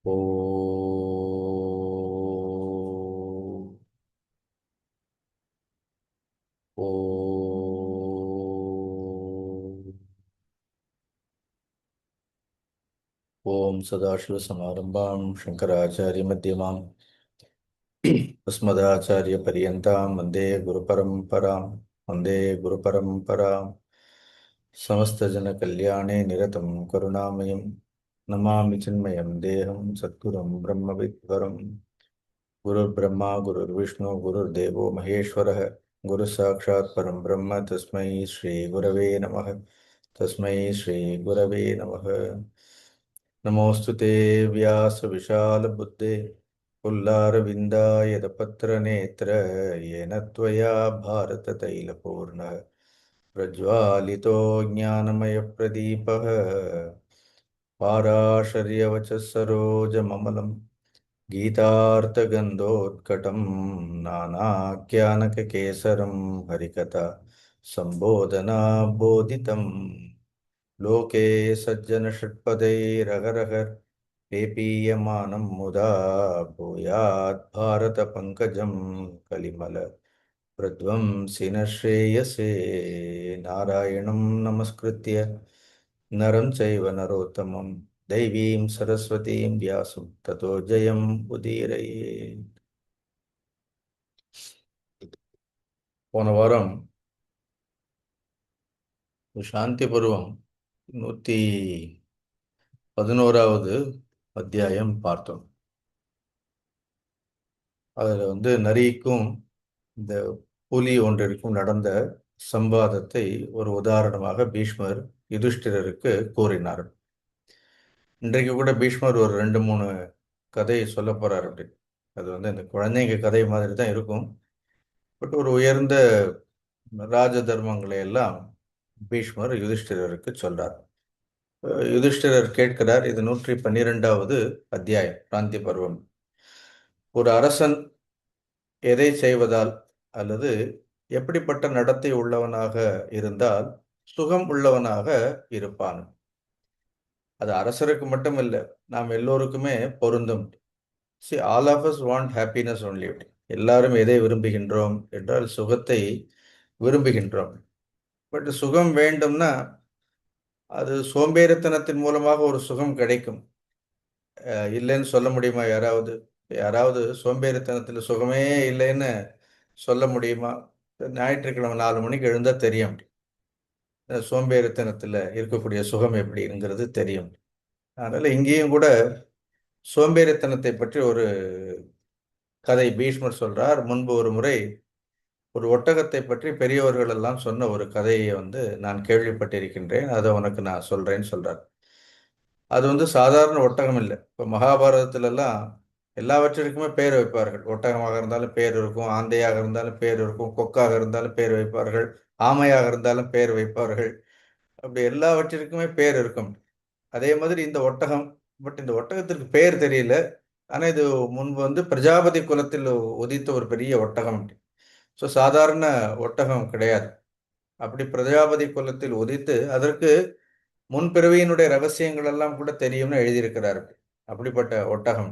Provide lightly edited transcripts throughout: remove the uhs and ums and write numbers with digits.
ஓ ஓ ஓம் சதாசிவசமாரம்பாம் சங்கராச்சாரியமத்தியமாம் अस्मदाचार्यपर्यन्तां वन्दे गुरुपरम्परां वन्दे गुरुपरम्परां समस्तजनकल्याणे निरतं करुणामयं नमामि चिन्मयं देहं सद्गुरुं ब्रह्मविद्वरं गुरुर्ब्रह्मा गुरुर्विष्णु गुरुर्देवो महेश्वरः गुरुसाक्षात् परं ब्रह्म तस्मै श्रीगुरवे नमः तस्मै श्रीगुरवे नमः नमोऽस्तु ते व्यासविशालबुद्धे पुल्लारविन्दायतपत्रनेत्र येन त्वया भारततैलपूर्णः प्रज्वालितो ज्ञानमयप्रदीपः पाराशर्यवचः सरोजममलं गीतार्थगन्धोत्कटं नानाख्यानककेसरं हरिकथा सम्बोधना लोके सज्जनषट्पदैरहरहर पेपीयमानं मुदा भूयात् भारतपङ्कजं कलिमल प्रध्वंसिन श्रेयसे नारायणं नमस्कृत्य नरं चैव नरोत्तमं दैवीं सरस्वतीं व्यासं ततो जयम् उदीरये. போன வாரம் சாந்தி பருவம் 111வது அத்தியாயம் பார்த்தோம். அதில் நரிக்கும் இந்த புலி ஒன்றிற்கும் நடந்த சம்பாதத்தை ஒரு உதாரணமாக பீஷ்மர் யுதிஷ்டிரருக்கு கூறினார். இன்றைக்கு கூட பீஷ்மர் ஒரு 2-3 கதையை சொல்ல போறார். அப்படி அது இந்த குழந்தைங்க கதை மாதிரி தான் இருக்கும். பட் ஒரு உயர்ந்த ராஜ தர்மங்களை எல்லாம் பீஷ்மர் யுதிஷ்டிரருக்கு சொல்றார். யுதிஷ்டிரர் கேட்கிறார். இது 112வது அத்தியாயம், பிராந்தி பருவம். ஒரு அரசன் எதை செய்வதால் அல்லது எப்படிப்பட்ட நடத்தை உள்ளவனாக இருந்தால் சுகம் உள்ளவனாக இருப்பான்? அது அரசருக்கு மட்டும் இல்லை, நாம் எல்லோருக்குமே பொருந்தும். All of us want happiness only. எல்லாரும் எதை விரும்புகின்றோம் என்றால் சுகத்தை விரும்புகின்றோம். பட் சுகம் வேண்டும்னா அது சோம்பேறித்தனத்தின் மூலமாக ஒரு சுகம் கிடைக்கும். இல்லைன்னு சொல்ல முடியுமா? யாராவது யாராவது சோம்பேறித்தனத்தில் சுகமே இல்லைன்னு சொல்ல முடியுமா? ஞாயிற்றுக்கிழமை 4 மணிக்கு எழுந்தா தெரியும் சோம்பேறித்தனத்தில் இருக்கக்கூடிய சுகம் எப்படிங்கிறது தெரியும். அதனால இங்கேயும் கூட சோம்பேறித்தனத்தை பற்றி ஒரு கதை பீஷ்மர் சொல்றார். முன்பு ஒரு முறை ஒரு ஒட்டகத்தை பற்றி பெரியவர்கள் எல்லாம் சொன்ன ஒரு கதையை நான் கேள்விப்பட்டிருக்கின்றேன். அதை உனக்கு நான் சொல்றேன்னு சொல்றார். அது சாதாரண ஒட்டகம் இல்லை. இப்போ மகாபாரதத்திலெல்லாம் எல்லாவற்றிற்குமே பேர் வைப்பார்கள். ஒட்டகமாக இருந்தாலும் பேர் இருக்கும், ஆந்தையாக இருந்தாலும் பேர் இருக்கும், கொக்காக இருந்தாலும் பேர் வைப்பார்கள், ஆமையாக இருந்தாலும் பேர் வைப்பார்கள். அப்படி எல்லாவற்றிற்குமே பேர் இருக்கும். அதே மாதிரி இந்த ஒட்டகம், பட் இந்த ஒட்டகத்திற்கு பேர் தெரியல. ஆனால் இது முன்பு பிரஜாபதி குலத்தில் உதித்த ஒரு பெரிய ஒட்டகம். ஸோ சாதாரண ஒட்டகம் கிடையாது. அப்படி பிரஜாபதி குலத்தில் உதித்து அதற்கு முன்பிறவியினுடைய ரகசியங்கள் எல்லாம் கூட தெரியும்னு எழுதியிருக்கிறார். அப்படிப்பட்ட ஒட்டகம்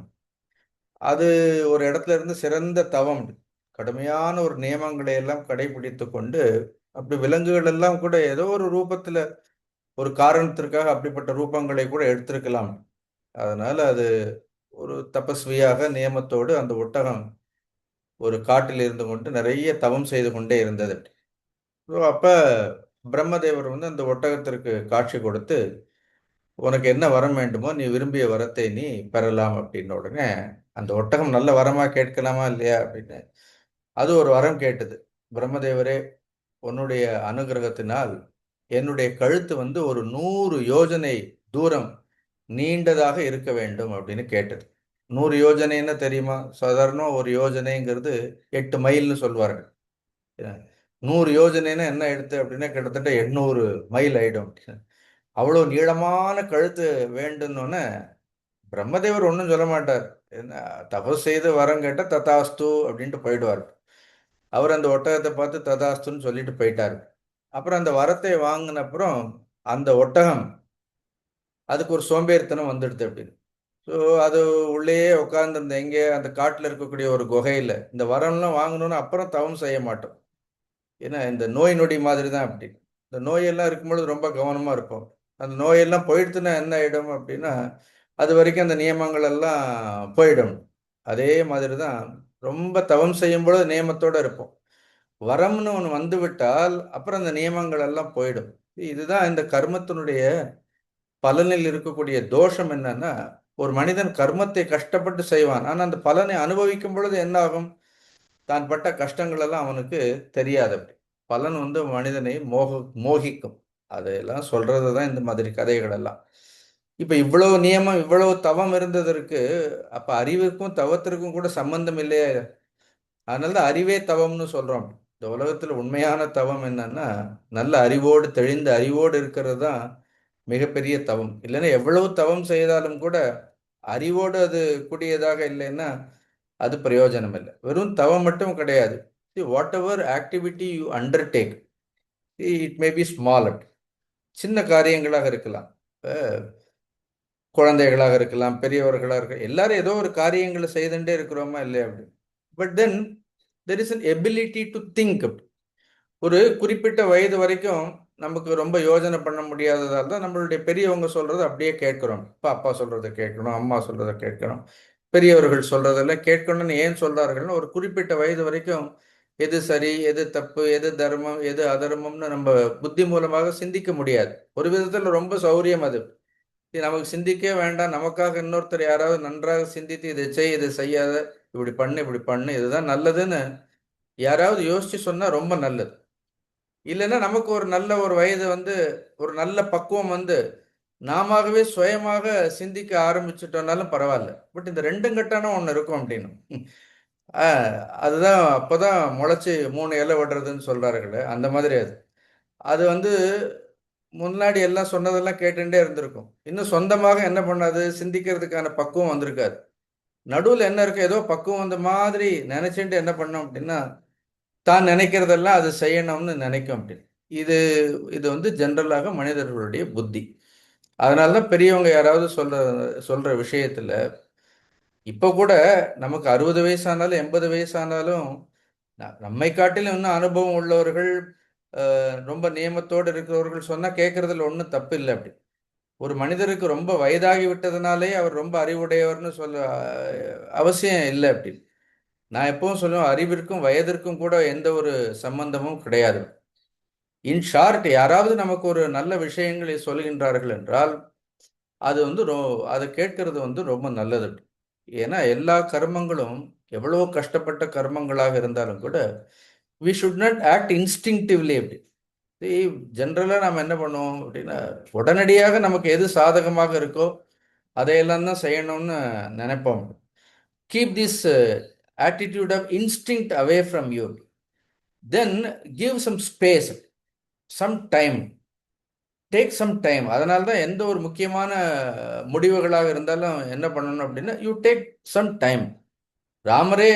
அது ஒரு இடத்துல இருந்து சிறந்த தவம், கடுமையான ஒரு நியமங்களை எல்லாம் கடைபிடித்து கொண்டு, அப்படி விலங்குகள் எல்லாம் கூட ஏதோ ஒரு ரூபத்துல ஒரு காரணத்திற்காக அப்படிப்பட்ட ரூபங்களை கூட எடுத்திருக்கலாம். அதனால அது ஒரு தபஸ்வியாக நியமத்தோடு அந்த ஒட்டகம் ஒரு காட்டில் இருந்து கொண்டு நிறைய தவம் செய்து கொண்டே இருந்தது. அப்ப பிரம்மதேவர் அந்த ஒட்டகத்திற்கு காட்சி கொடுத்து, உனக்கு என்ன வரம் வேண்டுமோ நீ விரும்பிய வரத்தை நீ பெறலாம் அப்படின்ன உடனே அந்த ஒட்டகம் நல்ல வரமா கேட்கலாமா இல்லையா அப்படின்னு அது ஒரு வரம் கேட்டது. பிரம்மதேவரே, உன்னுடைய அனுகிரகத்தினால் என்னுடைய கழுத்து ஒரு 100 யோஜனை தூரம் நீண்டதாக இருக்க வேண்டும் அப்படின்னு கேட்டது. 100 யோஜனைன்னு தெரியுமா? சாதாரண ஒரு யோஜனைங்கிறது 8 மைல்னு சொல்வார்கள். 100 யோஜனைன்னா என்ன எடுத்து அப்படின்னா கிட்டத்தட்ட 800 மைல் ஆயிடும். அவ்வளோ நீளமான கழுத்து வேண்டும்னு பிரம்மதேவர் ஒன்றும் சொல்ல மாட்டார். என்ன தபஸ் செய்து வரம் கேட்டால் ததாஸ்து அப்படின்ட்டு போயிடுவார். அவர் அந்த ஒட்டகத்தை பார்த்து ததாஸ்துன்னு சொல்லிட்டு போயிட்டார். அப்புறம் அந்த வரத்தை வாங்கின அப்புறம் அந்த ஒட்டகம் அதுக்கு ஒரு சோம்பேறித்தனம் வந்துடுது அப்படின்னு. ஸோ அது உள்ளேயே உட்கார்ந்துருந்த எங்கே அந்த காட்டில் இருக்கக்கூடிய ஒரு குகையில் இந்த வரம்லாம் வாங்கணும்னு அப்புறம் தவம் செய்ய மாட்டோம். ஏன்னா இந்த நோய் நொடி மாதிரி தான் அப்படி. இந்த நோயெல்லாம் இருக்கும்பொழுது ரொம்ப கவனமாக இருப்போம். அந்த நோயெல்லாம் போயிடுத்துன்னா என்ன ஆகிடும் அப்படின்னா அது வரைக்கும் அந்த நியமங்கள் எல்லாம் போயிடும். அதே மாதிரி தான் ரொம்ப தவம் செய்யும் பொழுது நியமத்தோடு இருப்போம். வரம்னு ஒன்று வந்து விட்டால் அப்புறம் அந்த நியமங்கள் எல்லாம் போயிடும். இதுதான் இந்த கர்மத்தினுடைய பலனில் இருக்கக்கூடிய தோஷம் என்னன்னா, ஒரு மனிதன் கர்மத்தை கஷ்டப்பட்டு செய்வான். ஆனா அந்த பலனை அனுபவிக்கும் பொழுது என்ன ஆகும்? தான் பட்ட கஷ்டங்கள் எல்லாம் அவனுக்கு தெரியாது அப்படி. பலன் வந்து மனிதனை மோகிக்கும். அதையெல்லாம் சொல்றது தான் இந்த மாதிரி கதைகள் எல்லாம். இப்ப இவ்வளவு நியமம், இவ்வளவு தவம் இருந்ததற்கு, அப்ப அறிவுக்கும் தவத்திற்கும் கூட சம்பந்தம் இல்லையே. அதனால தான் அறிவே தவம்னு சொல்றோம். இந்த உலகத்துல உண்மையான தவம் என்னன்னா, நல்ல அறிவோடு தெளிந்த அறிவோடு இருக்கிறது தான் மிகப்பெரிய தவம். இல்லைன்னா எவ்வளவு தவம் செய்தாலும் கூட அறிவோடு அது கூடியதாக இல்லைன்னா அது பிரயோஜனம் இல்லை. வெறும் தவம் மட்டும் கிடையாது. What ever activity you undertake, it may be small, சின்ன காரியங்களாக இருக்கலாம். குழந்தைகளாக இருக்கலாம், பெரியவர்களாக இருக்கலாம், எல்லாரும் ஏதோ ஒரு காரியங்களை செய்துட்டே இருக்கிறோமா இல்லையா அப்படி. But then there is an ability to think. ஒரு குறிப்பிட்ட வயது வரைக்கும் நமக்கு ரொம்ப யோசனை பண்ண முடியாததால் தான் நம்மளுடைய பெரியவங்க சொல்றதை அப்படியே கேட்கிறோம். இப்போ அப்பா சொல்றதை கேட்கணும், அம்மா சொல்றதை கேட்கணும், பெரியவர்கள் சொல்றதெல்லாம் கேட்கணும்னு ஏன் சொல்றார்கள்னு ஒரு குறிப்பிட்ட வயது வரைக்கும் எது சரி, எது தப்பு, எது தர்மம், எது அதர்மம்னு நம்ம புத்தி மூலமாக சிந்திக்க முடியாது. ஒரு விதத்தில் ரொம்ப சௌரியம் அது. இது நமக்கு சிந்திக்கவே வேண்டாம், நமக்காக இன்னொருத்தர் யாராவது நன்றாக சிந்தித்து இதை செய், இதை செய்யாத, இப்படி பண்ணு, இப்படி பண்ணு, இதுதான் நல்லதுன்னு யாராவது யோசிச்சு சொன்னா ரொம்ப நல்லது. இல்லைன்னா நமக்கு ஒரு நல்ல ஒரு வயது வந்து ஒரு நல்ல பக்குவம் வந்து நாமவே சுயமாக சிந்திக்க ஆரம்பிச்சுட்டோம்னாலும் பரவாயில்ல. பட் இந்த ரெண்டும் கட்டான ஒன்று இருக்கும் அப்படின்னு. அதுதான் அப்போதான் முளைச்சி 3 இலை விடுறதுன்னு சொல்றார்களே அந்த மாதிரி அது. அது வந்து முன்னாடி எல்லாம் சொன்னதெல்லாம் கேட்டுட்டே இருந்திருக்கும். இன்னும் சொந்தமாக என்ன பண்ணாது, சிந்திக்கிறதுக்கான பக்குவம் வந்திருக்காது. நடுவில் என்ன இருக்கு, ஏதோ பக்குவம் வந்த மாதிரி நினைச்சுட்டு என்ன பண்ணோம் அப்படின்னா தான் நினைக்கிறதெல்லாம் அது செய்யணும்னு நினைக்கும் அப்படின்னு. இது இது வந்து ஜென்ரலாக மனிதர்களுடைய புத்தி. அதனால தான் பெரியவங்க யாராவது சொல்ற விஷயத்துல இப்போ கூட நமக்கு 60 வயசானாலும் 80 வயசானாலும் நம்மை காட்டிலும் இன்னும் அனுபவம் உள்ளவர்கள், ரொம்ப நியமத்தோடு இருக்கிறவர்கள் சொன்னா கேட்கறதுல ஒன்றும் தப்பு இல்லை அப்படி. ஒரு மனிதருக்கு ரொம்ப வயதாகி விட்டதுனாலே அவர் ரொம்ப அறிவுடையவர்னு சொல்ல அவசியம் இல்லை அப்படி. நான் எப்பவும் சொல்லுவேன், அறிவிற்கும் வயதிற்கும் கூட எந்த ஒரு சம்பந்தமும் கிடையாது. இன் ஷார்ட், யாராவது நமக்கு ஒரு நல்ல விஷயங்களை சொல்கின்றார்கள் என்றால் அது வந்து அதை கேட்கறது வந்து ரொம்ப நல்லது. ஏன்னா எல்லா கர்மங்களும் எவ்வளோ கஷ்டப்பட்ட கர்மங்களாக இருந்தாலும் கூட we should not act instinctively அப்படி. ஜென்ரலாக நம்ம என்ன பண்ணுவோம் அப்படின்னா உடனடியாக நமக்கு எது சாதகமாக இருக்கோ அதையெல்லாம் தான் செய்யணும்னு நினைப்போம். Keep this attitude of instinct away from you. Then give some space, some time, take some time. அதனால தான் எந்த ஒரு முக்கியமான முடிவுகளாக இருந்தாலும் என்ன பண்ணணும் அப்படின்னா யூ டேக் சம் டைம். ராமரே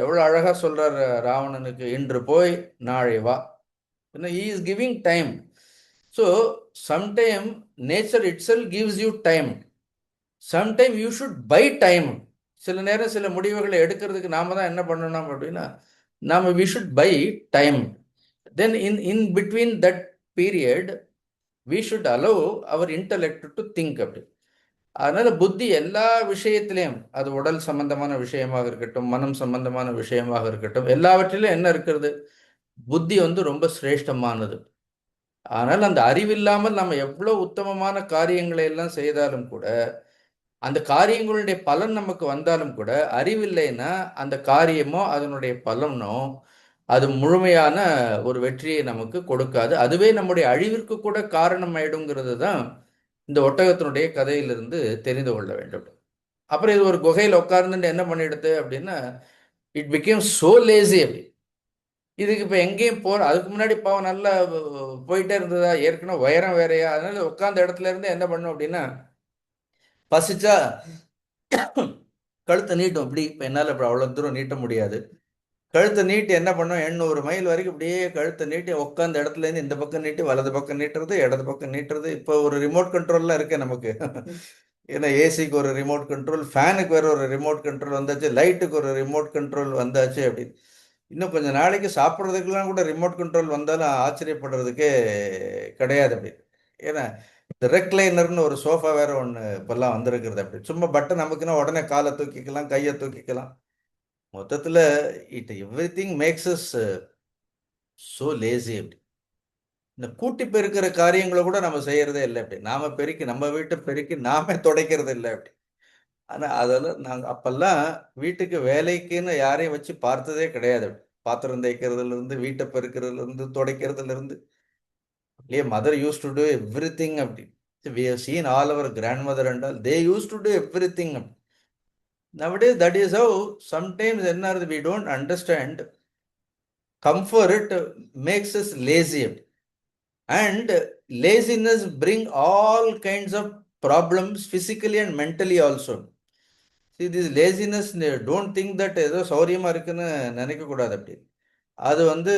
எவ்வளோ அழகாக சொல்கிறார் ராவணனுக்கு, இன்று போய் நாளை வா. he is giving time. So sometime nature itself gives you time. Sometime you should buy time. சில நேரம் சில முடிவுகளை எடுக்கிறதுக்கு நாம தான் என்ன பண்ணணும் அப்படின்னா நாம we should buy time. Then in between that period we should allow our intellect to think அப்படி. அதனால புத்தி எல்லா விஷயத்திலையும், அது உடல் சம்பந்தமான விஷயமாக இருக்கட்டும், மனம் சம்பந்தமான விஷயமாக இருக்கட்டும், எல்லாவற்றிலும் என்ன இருக்கிறது, புத்தி வந்து ரொம்ப சிரேஷ்டமானது. ஆனால் அந்த அறிவில்லாமல் நம்ம எவ்வளோ உத்தமமான காரியங்களை எல்லாம் செய்தாலும் கூட, அந்த காரியங்களுடைய பலன் நமக்கு வந்தாலும் கூட அறிவில்லைன்னா அந்த காரியமோ அதனுடைய பலனோ அது முழுமையான ஒரு வெற்றியை நமக்கு கொடுக்காது. அதுவே நம்முடைய அழிவிற்கு கூட காரணம் ஆயிடுங்கிறது தான் இந்த ஒட்டகத்தினுடைய கதையிலிருந்து தெரிந்து கொள்ள வேண்டும். அப்புறம் இது ஒரு குகையில் உட்கார்ந்துட்டு என்ன பண்ணிடுது அப்படின்னா இட் பிகேம் சோ லேசி அப்படி. இதுக்கு இப்போ எங்கேயும் அதுக்கு முன்னாடி பாவம் நல்லா போயிட்டே இருந்ததா, ஏற்கனவே உயரம் வேறையா, அதனால உட்கார்ந்த இடத்துல இருந்து என்ன பண்ணும் அப்படின்னா பசிச்சா கழுத்தை நீட்டும். இப்படி இப்போ என்னால் இப்போ அவ்வளோ தூரம் நீட்ட முடியாது. கழுத்தை நீட்டி என்ன பண்ணும், 800 மைல் வரைக்கும் இப்படியே கழுத்தை நீட்டி உட்காந்த இடத்துல இருந்து இந்த பக்கம் நீட்டி வலது பக்கம் நீட்டுறது, இடது பக்கம் நீட்டுறது. இப்போ ஒரு ரிமோட் கண்ட்ரோல்லாம் இருக்கு நமக்கு. ஏன்னா ஏசிக்கு ஒரு ரிமோட் கண்ட்ரோல், ஃபேனுக்கு வேற ஒரு ரிமோட் கண்ட்ரோல் வந்தாச்சு, லைட்டுக்கு ஒரு ரிமோட் கண்ட்ரோல் வந்தாச்சு அப்படின்னு. இன்னும் கொஞ்சம் நாளைக்கு சாப்பிட்றதுக்கெல்லாம் கூட ரிமோட் கண்ட்ரோல் வந்தாலும் ஆச்சரியப்படுறதுக்கே கிடையாது அப்படி. ஏன்னா இந்த ரெக்லைனர்னு ஒரு சோஃபா வேற ஒன்று இப்பெல்லாம் வந்திருக்கிறது. அப்படி சும்மா பட்டன் நமக்குன்னா உடனே காலை தூக்கிக்கலாம், கையை தூக்கிக்கலாம். மொத்தத்தில் it every thing makes us so lazy அப்படி. இந்த கூட்டி பெருக்கிற காரியங்களை கூட நம்ம செய்யறதே இல்லை அப்படி. நாம பெருக்கி நம்ம வீட்டை பெருக்கி நாமே துடைக்கிறது இல்லை அப்படி. ஆனா அதெல்லாம் நாங்க அப்பெல்லாம் வீட்டுக்கு வேலைக்குன்னு யாரையும் வச்சு பார்த்ததே கிடையாது. பாத்திரம் தேய்க்கிறதுல இருந்து, வீட்டை பெருக்கிறதுல இருந்து, துடைக்கிறதுல இருந்து. இல்லையே mother use to do everything அப்படி. We have seen all our grandmother and all they use to do everything அப்படி. Nowadays that is how sometimes என்ன we don't understand comfort makes us lazy and laziness bring all kinds of problems physically and mentally also. See this laziness don't think that ஏதோ சௌரியமா இருக்குன்னு நினைக்க கூடாது அப்படி. அது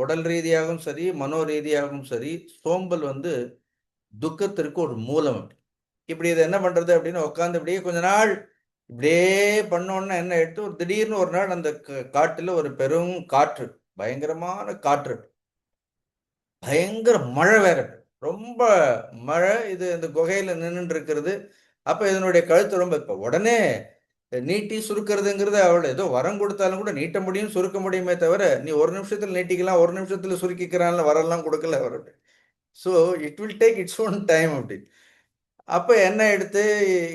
உடல் ரீதியாகவும் சரி, மனோ ரீதியாகவும் சரி, சோம்பல் துக்கத்திற்கு ஒரு மூலம் அப்படி. இப்படி இதை என்ன பண்றது அப்படின்னு உட்காந்து இப்படியே கொஞ்ச நாள் இப்படியே பண்ணோன்னா என்ன எடுத்து ஒரு திடீர்னு ஒரு நாள் அந்த காட்டுல ஒரு பெரும் காற்று, பயங்கரமான காற்று, பயங்கர மழை வேற, ரொம்ப மழை. இது இந்த குகையில நின்று இருக்கிறது. அப்ப இதனுடைய கழுத்து ரொம்ப இப்ப உடனே நீட்டி சுருக்கிறதுங்கிறது அவள் ஏதோ வரம் கொடுத்தாலும் கூட நீட்ட முடியும், சுருக்க முடியுமே தவிர நீ ஒரு நிமிஷத்துல நீட்டிக்கலாம், ஒரு நிமிஷத்துல சுருக்கிக்கிறான்ல, வரலாம் கொடுக்கல அவர்கிட்ட. So it will take its own time அப்படி. அப்ப என்ன எடுத்து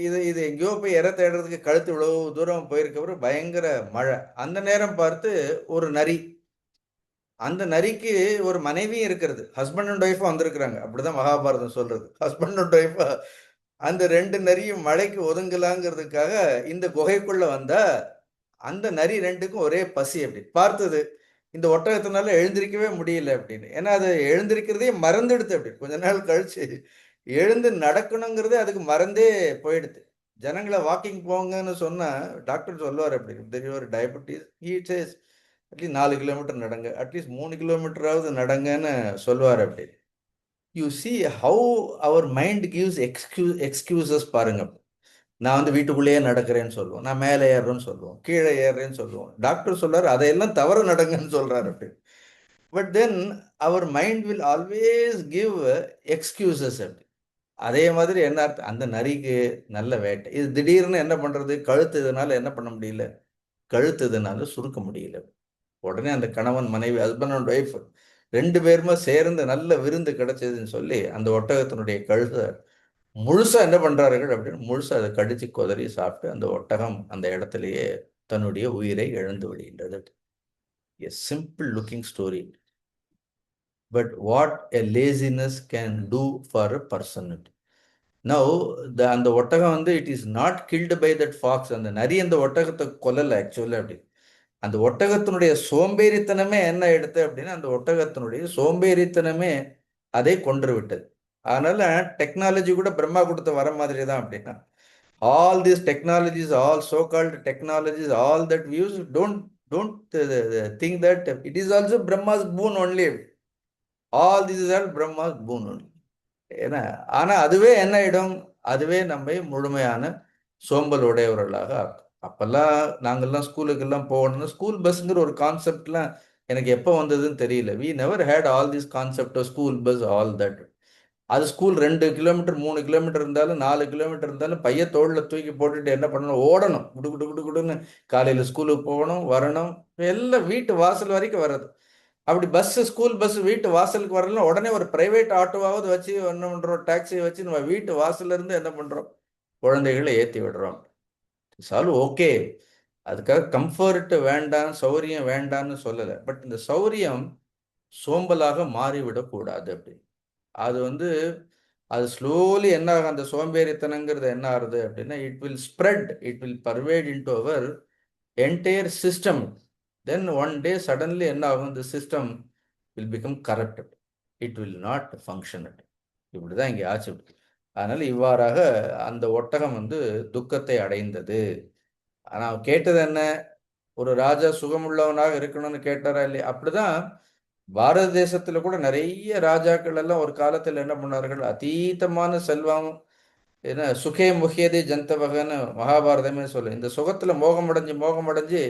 இது இது எங்கேயோ போய் இற தேடுறதுக்கு கழுத்து இவ்வளவு தூரம் போயிருக்கவர், பயங்கர மழை. அந்த நேரம் பார்த்து ஒரு நரி, அந்த நரிக்கு ஒரு மனைவியும் இருக்கிறது, ஹஸ்பண்ட் அண்ட் ஒய்ஃபும் வந்திருக்கிறாங்க. அப்படிதான் மகாபாரதம் சொல்றது. ஹஸ்பண்ட் அண்ட் ஒய்ஃபா அந்த ரெண்டு நரியும் மழைக்கு ஒதுங்கலாங்கிறதுக்காக இந்த குகைக்குள்ள வந்தா அந்த நரி ரெண்டுக்கும் ஒரே பசி அப்படி. பார்த்தது இந்த ஒட்டகத்தினால எழுந்திருக்கவே முடியல அப்படின்னு. ஏன்னா அது எழுந்திருக்கிறதே மறந்துடுது அப்படி. கொஞ்ச நாள் கழிச்சு எழுந்து நடக்கணுங்கிறதே அதுக்கு மறந்தே போயிடுது. ஜனங்களை வாக்கிங் போங்கன்னு சொன்னா டாக்டர் சொல்லுவார் அப்படி, தெரியும் ஒரு டயபெட்டிஸ் ஹீட்ஸ் அட்லீஸ்ட் 4 கிலோமீட்டர் நடங்க, அட்லீஸ்ட் 3 கிலோமீட்டராவது நடங்கன்னு சொல்லுவார் அப்படி. You see how our mind gives excuses பாருங்க. நான் வீட்டுக்குள்ளேயே நடக்கிறேன்னு சொல்லுவோம், நான் மேலே ஏறுறேன்னு சொல்லுவோம், கீழே ஏறுறேன்னு சொல்லுவோம். டாக்டர் சொல்றாரு அதையெல்லாம் தவறு நடங்கன்னு சொல்றாரு அப்படி. But then our mind will always give excuses அப்படி. அதே மாதிரி என்ன அர்த்தம், அந்த நரிக்கு நல்ல வேட்டை, இது திடீர்னு என்ன பண்றது, கழுத்து இதனால என்ன பண்ண முடியல, கழுத்து இதனால சுருக்க முடியல. உடனே அந்த கணவன் மனைவி, ஹஸ்பண்ட் அண்ட் ஒய்ஃப் ரெண்டு பேருமே சேர்ந்து நல்ல விருந்து கிடைச்சதுன்னு சொல்லி அந்த ஒட்டகத்தினுடைய கழுத்தை முழுசா என்ன பண்றார்கள் அப்படின்னு முழுசா அதை கடிச்சு கொதறி சாப்பிட்டு அந்த ஒட்டகம் அந்த இடத்திலேயே தன்னுடைய உயிரை இழந்து விடுகின்றது. A simple looking story, but what a laziness can do for a person. Now அந்த ஒட்டகம் it is not killed by that fox. அந்த நரி அந்த ஒட்டகத்தை கொல்லல ஆக்சுவலா அப்படி. அந்த ஒட்டகத்தினுடைய சோம்பேறித்தனமே என்ன எடுத்து அப்படின்னா அந்த ஒட்டகத்தினுடைய சோம்பேறித்தனமே அதை கொன்று விட்டது. அதனால டெக்னாலஜி கூட பிரம்மா கொடுத்த வர மாதிரி தான் அப்படின்னா. All these technologies, all so-called technologies, all that we use, don't think that it is also Brahma's boon only. All this is all Brahma's boon only. ஏன்னா ஆனா அதுவே என்ன ஆயிடும், அதுவே நம்மை முழுமையான சோம்பல் உடையவர்களாக ஆக்கும். அப்பெல்லாம் நாங்கள்லாம் ஸ்கூலுக்கெல்லாம் போகணும்னா ஸ்கூல் பஸ்ங்கிற ஒரு கான்செப்ட்லாம் எனக்கு எப்போ வந்ததுன்னு தெரியல. We never had all this concept of school bus, all that. அது ஸ்கூல் 2 கிலோமீட்டர் 3 கிலோமீட்டர் இருந்தாலும் 4 கிலோமீட்டர் இருந்தாலும் பைய தோளில் தூக்கி போட்டுட்டு என்ன பண்ணணும், ஓடணும், குடு குடு குடு குடுன்னு. காலையில் ஸ்கூலுக்கு போகணும், வரணும், எல்லாம் வீட்டு வாசல் வரைக்கும் வர்றது. அப்படி பஸ், ஸ்கூல் பஸ் வீட்டு வாசலுக்கு வரலாம், உடனே ஒரு பிரைவேட் ஆட்டோவாவது வச்சு என்ன பண்றோம், டாக்ஸியை வச்சு நம்ம வீட்டு வாசல்ல இருந்து என்ன பண்றோம், குழந்தைகளை ஏற்றி விடுறோம். சால் ஓகே, அதுக்காக கம்ஃபர்ட் வேண்டாம், சௌரியம் வேண்டாம்னு சொல்லலை. பட் இந்த சௌரியம் சோம்பலாக மாறிவிடக்கூடாது அப்படி. அது அது ஸ்லோலி என்ன ஆகும், அந்த சோம்பேறித்தனங்கிறது என்ன ஆகுது அப்படின்னா it will spread, it will pervade into our entire system. Then one day suddenly என்ன ஆகும், இந்த system will become corrupted, it will not function. இப்படிதான் இங்கே ஆச்சு. அதனால இவ்வாறாக அந்த ஒட்டகம் துக்கத்தை அடைந்தது. ஆனால் கேட்டது என்ன, ஒரு ராஜா சுகமுள்ளவனாக இருக்கணும்னு கேட்டாரா இல்லையா? அப்படிதான் பாரத தேசத்துல கூட நிறைய ராஜாக்கள் எல்லாம் ஒரு காலத்தில் என்ன பண்ணார்கள், அதீதமான செல்வம், ஏன்னா சுகே முக்கியதே ஜந்தவகன்னு மகாபாரதமே சொல்லு. இந்த சுகத்துல மோகம் அடைஞ்சு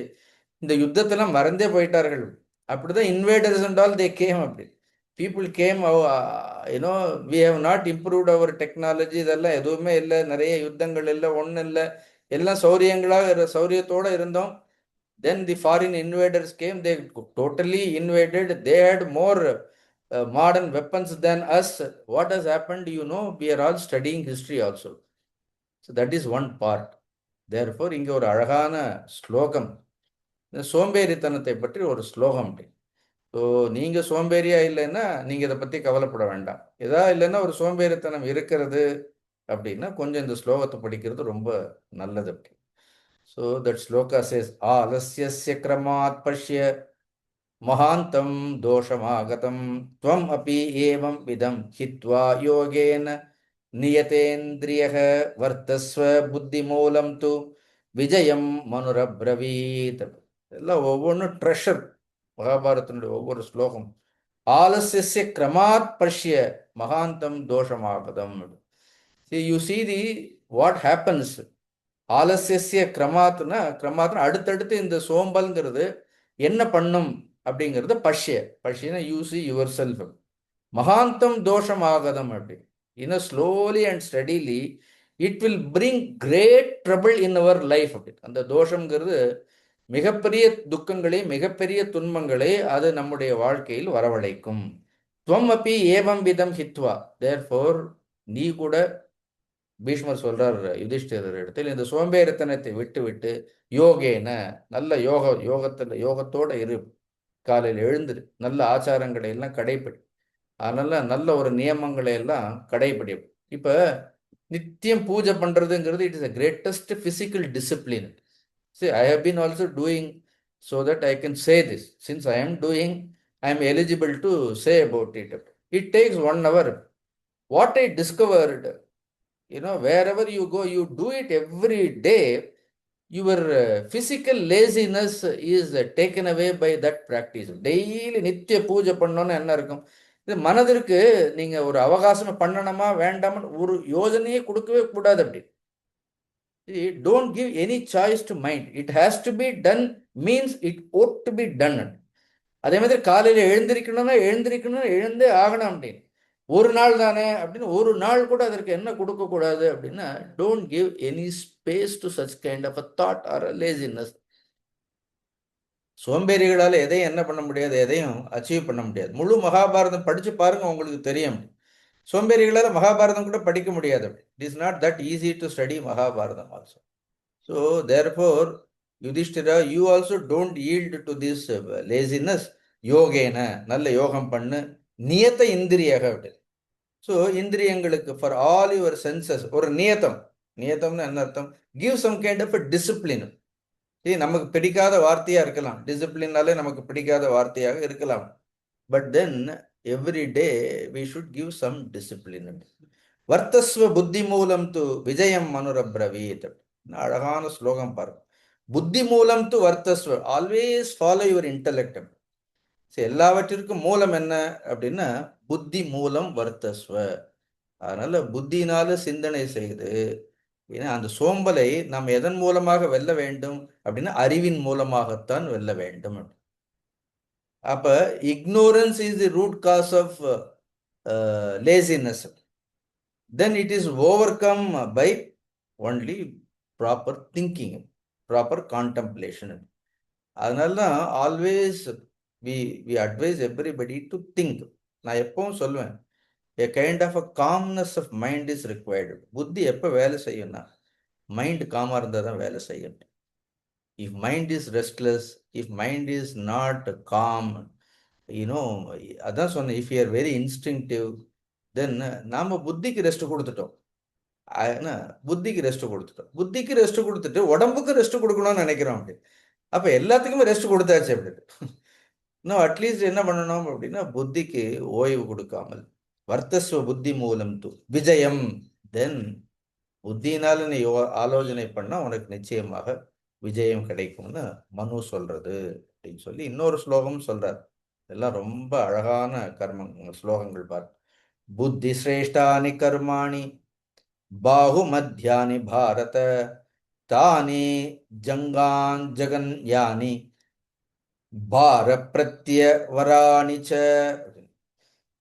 இந்த யுத்தத்தெல்லாம் மறந்தே போயிட்டார்கள். அப்படிதான் invaders and all they came. அப்படி people came. You know we have not improved our technology. இதெல்லாம் எதுவுமே இல்லை, நிறைய யுத்தங்கள் இல்லை, ஒன்றும் இல்லை, எல்லாம் சௌரியத்தோட இருந்தோம். Then the foreign invaders came, they totally invaded. They had more modern weapons than us. What has happened, we are all studying history also. So that is one part. Therefore, இங்கே ஒரு அழகான ஸ்லோகம், இந்த சோம்பேறித்தனத்தை பற்றி ஒரு ஸ்லோகம். ஸோ நீங்கள் சோம்பேறியா இல்லைன்னா நீங்கள் இதை பற்றி கவலைப்பட வேண்டாம். ஏதா இல்லைன்னா ஒரு சோம்பேறித்தனம் இருக்கிறது அப்படின்னா கொஞ்சம் இந்த ஸ்லோகத்தை படிக்கிறது ரொம்ப நல்லது. அப்படி ஸோ தட் ஸ்லோகா சேஸ் ஆலஸ்யஸ்ய கிரமாத் பஷ்ய மகாந்தம் தோஷமாகதம் துவம் அபி ஏவம் விதம் ஹித்வா யோகேன நியதேந்திரியக வர்த்தஸ்வ புத்தி மூலம் து விஜயம் மனுரப்ரவீத். எல்லாம் ஒவ்வொன்றும் ட்ரெஷர். மகாபாரதத்தினுடைய ஒவ்வொரு ஸ்லோகம். ஆலஸ்யஸ்ய கிரமாத் பஷ்ய மகாந்தம் தோஷமாகதம். You see the what happens. ஆலசிய கிரமாத்னா அடுத்தடுத்து இந்த சோம்பல்ங்கிறது என்ன பண்ணும் அப்படிங்கிறது பஷ்யனா யூசி யுவர் செல்ஃப். மகாந்தம் தோஷம் ஆகதம். அப்படி slowly and steadily it will bring great trouble in our life. அப்படி அந்த தோஷங்கிறது மிகப்பெரிய துக்கங்களை, மிகப்பெரிய துன்பங்களை அது நம்முடைய வாழ்க்கையில் வரவழைக்கும். துவம் அப்பி ஏவம் விதம் ஹித்வா. தேர்ஃபோர் நீ கூட, பீஷ்மர் சொல்றார் யுதிஷ்டிரர் இடத்தில், இந்த சோம்பேறித்தனத்தை விட்டு விட்டு யோகேன நல்ல யோகத்தோட இரு. காலையில் எழுந்துரு, நல்ல ஆச்சாரங்களை எல்லாம் கடைப்பிடி. அதனால நல்ல ஒரு நியமங்களை எல்லாம் கடைப்பிடி. இப்ப நித்தியம் பூஜை பண்றதுங்கிறது it is a greatest physical discipline. See, I have been also doing so that I can say this. Since I am doing, I am eligible to say about it. It takes 1 hour. What I discovered, wherever you go, you do it every day, your physical laziness is taken away by that practice. Daily நித்திய பூஜை பண்ணோன்னு என்ன இருக்கும், இது மனதிற்கு நீங்க ஒரு அவகாசம் பண்ணணுமா வேண்டாமா ஒரு யோசனையே கொடுக்கவே கூடாது. அப்படி don't give any choice to mind. It has to be done means it ought to be done. அதே மாதிரி காலையில் எழுந்தே ஆகணும். அப்படின்னு ஒரு நாள் தானே அப்படின்னு ஒரு நாள் கூட அதற்கு என்ன கொடுக்கக்கூடாது அப்படின்னா, don't give any space to such kind of a thought or laziness. சோம்பேறிகளால் எதையும் என்ன பண்ண முடியாது, எதையும் அச்சீவ் பண்ண முடியாது. முழு மகாபாரதம் படிச்சு பாருங்க, உங்களுக்கு தெரியும். சோம்பேறிகளால் மகாபாரதம் கூட படிக்க முடியாது. It is not that easy to study Mahabharatam also. So therefore Yudhishthira, you also don't yield to this laziness. யோகேன நல்ல யோகம் பண்ணு, நியத்த இந்திரியாக. அப்படி ஸோ இந்திரியங்களுக்கு ஃபார் ஆல் யுவர் சென்சஸ் ஒரு நியத்தம்னு என்ன அர்த்தம், give some kind of discipline. நமக்கு பிடிக்காத வார்த்தையா இருக்கலாம், டிசிப்ளின்னாலே நமக்கு பிடிக்காத வார்த்தையாக இருக்கலாம். But then every day we should give some discipline. வர்த்தஸ்வ புத்தி மூலம் து விஜயம் மனுரப்ரவீத். அழகான ஸ்லோகம் பாருங்க. புத்தி மூலம் து வர்த்தஸ்வ, ஆல்வேஸ் ஃபாலோ யுவர் இன்டலெக்ட். எல்லாவற்றிற்கும் மூலம் என்ன அப்படின்னா புத்தி மூலம் வர்த்தஸ்வ. அதனால புத்தினால சிந்தனை செய்து, ஏன்னா அந்த சோம்பலை நாம் எதன் மூலமாக வெல்ல வேண்டும் அப்படின்னா அறிவின் மூலமாகத்தான் வெல்ல வேண்டும். அப்ப ignorance is the root cause of laziness. Then it is overcome by only proper thinking, proper contemplation. அதனால தான் always we advise everybody to think. நான் எப்பவும் சொல்லுவேன், a kind of a calmness of mind is required. புத்தி எப்போ வேலை செய்யும்னா mind காமாக இருந்தால் தான் வேலை செய்யும். if mind is restless, if mind is not calm, அதான் சொன்னேன், if you are very instinctive, then நாம் புத்திக்கு ரெஸ்ட் கொடுத்துட்டோம். புத்திக்கு ரெஸ்ட் கொடுத்துட்டு உடம்புக்கு ரெஸ்ட் கொடுக்கணும்னு நினைக்கிறோம். அப்படி அப்போ எல்லாத்துக்குமே ரெஸ்ட் கொடுத்தாச்சு. அப்படி இன்னும் அட்லீஸ்ட் என்ன பண்ணணும் அப்படின்னா புத்திக்கு ஓய்வு கொடுக்காமல் வர்த்தஸ்வ புத்தி மூலம் து விஜயம். தென் புத்தினால நீ ஆலோசனை பண்ணா உனக்கு நிச்சயமாக விஜயம் கிடைக்கும்னு மனு சொல்றது அப்படின்னு சொல்லி இன்னொரு ஸ்லோகம் சொல்றார். இதெல்லாம் ரொம்ப அழகான ஸ்லோகங்கள் பார். புத்தி சிரேஷ்டானி கர்மாணி பாகுமத்யானி பாரத தானி ஜங்கான் ஜகன்யானி பார பிரத்யவராணிச்ச.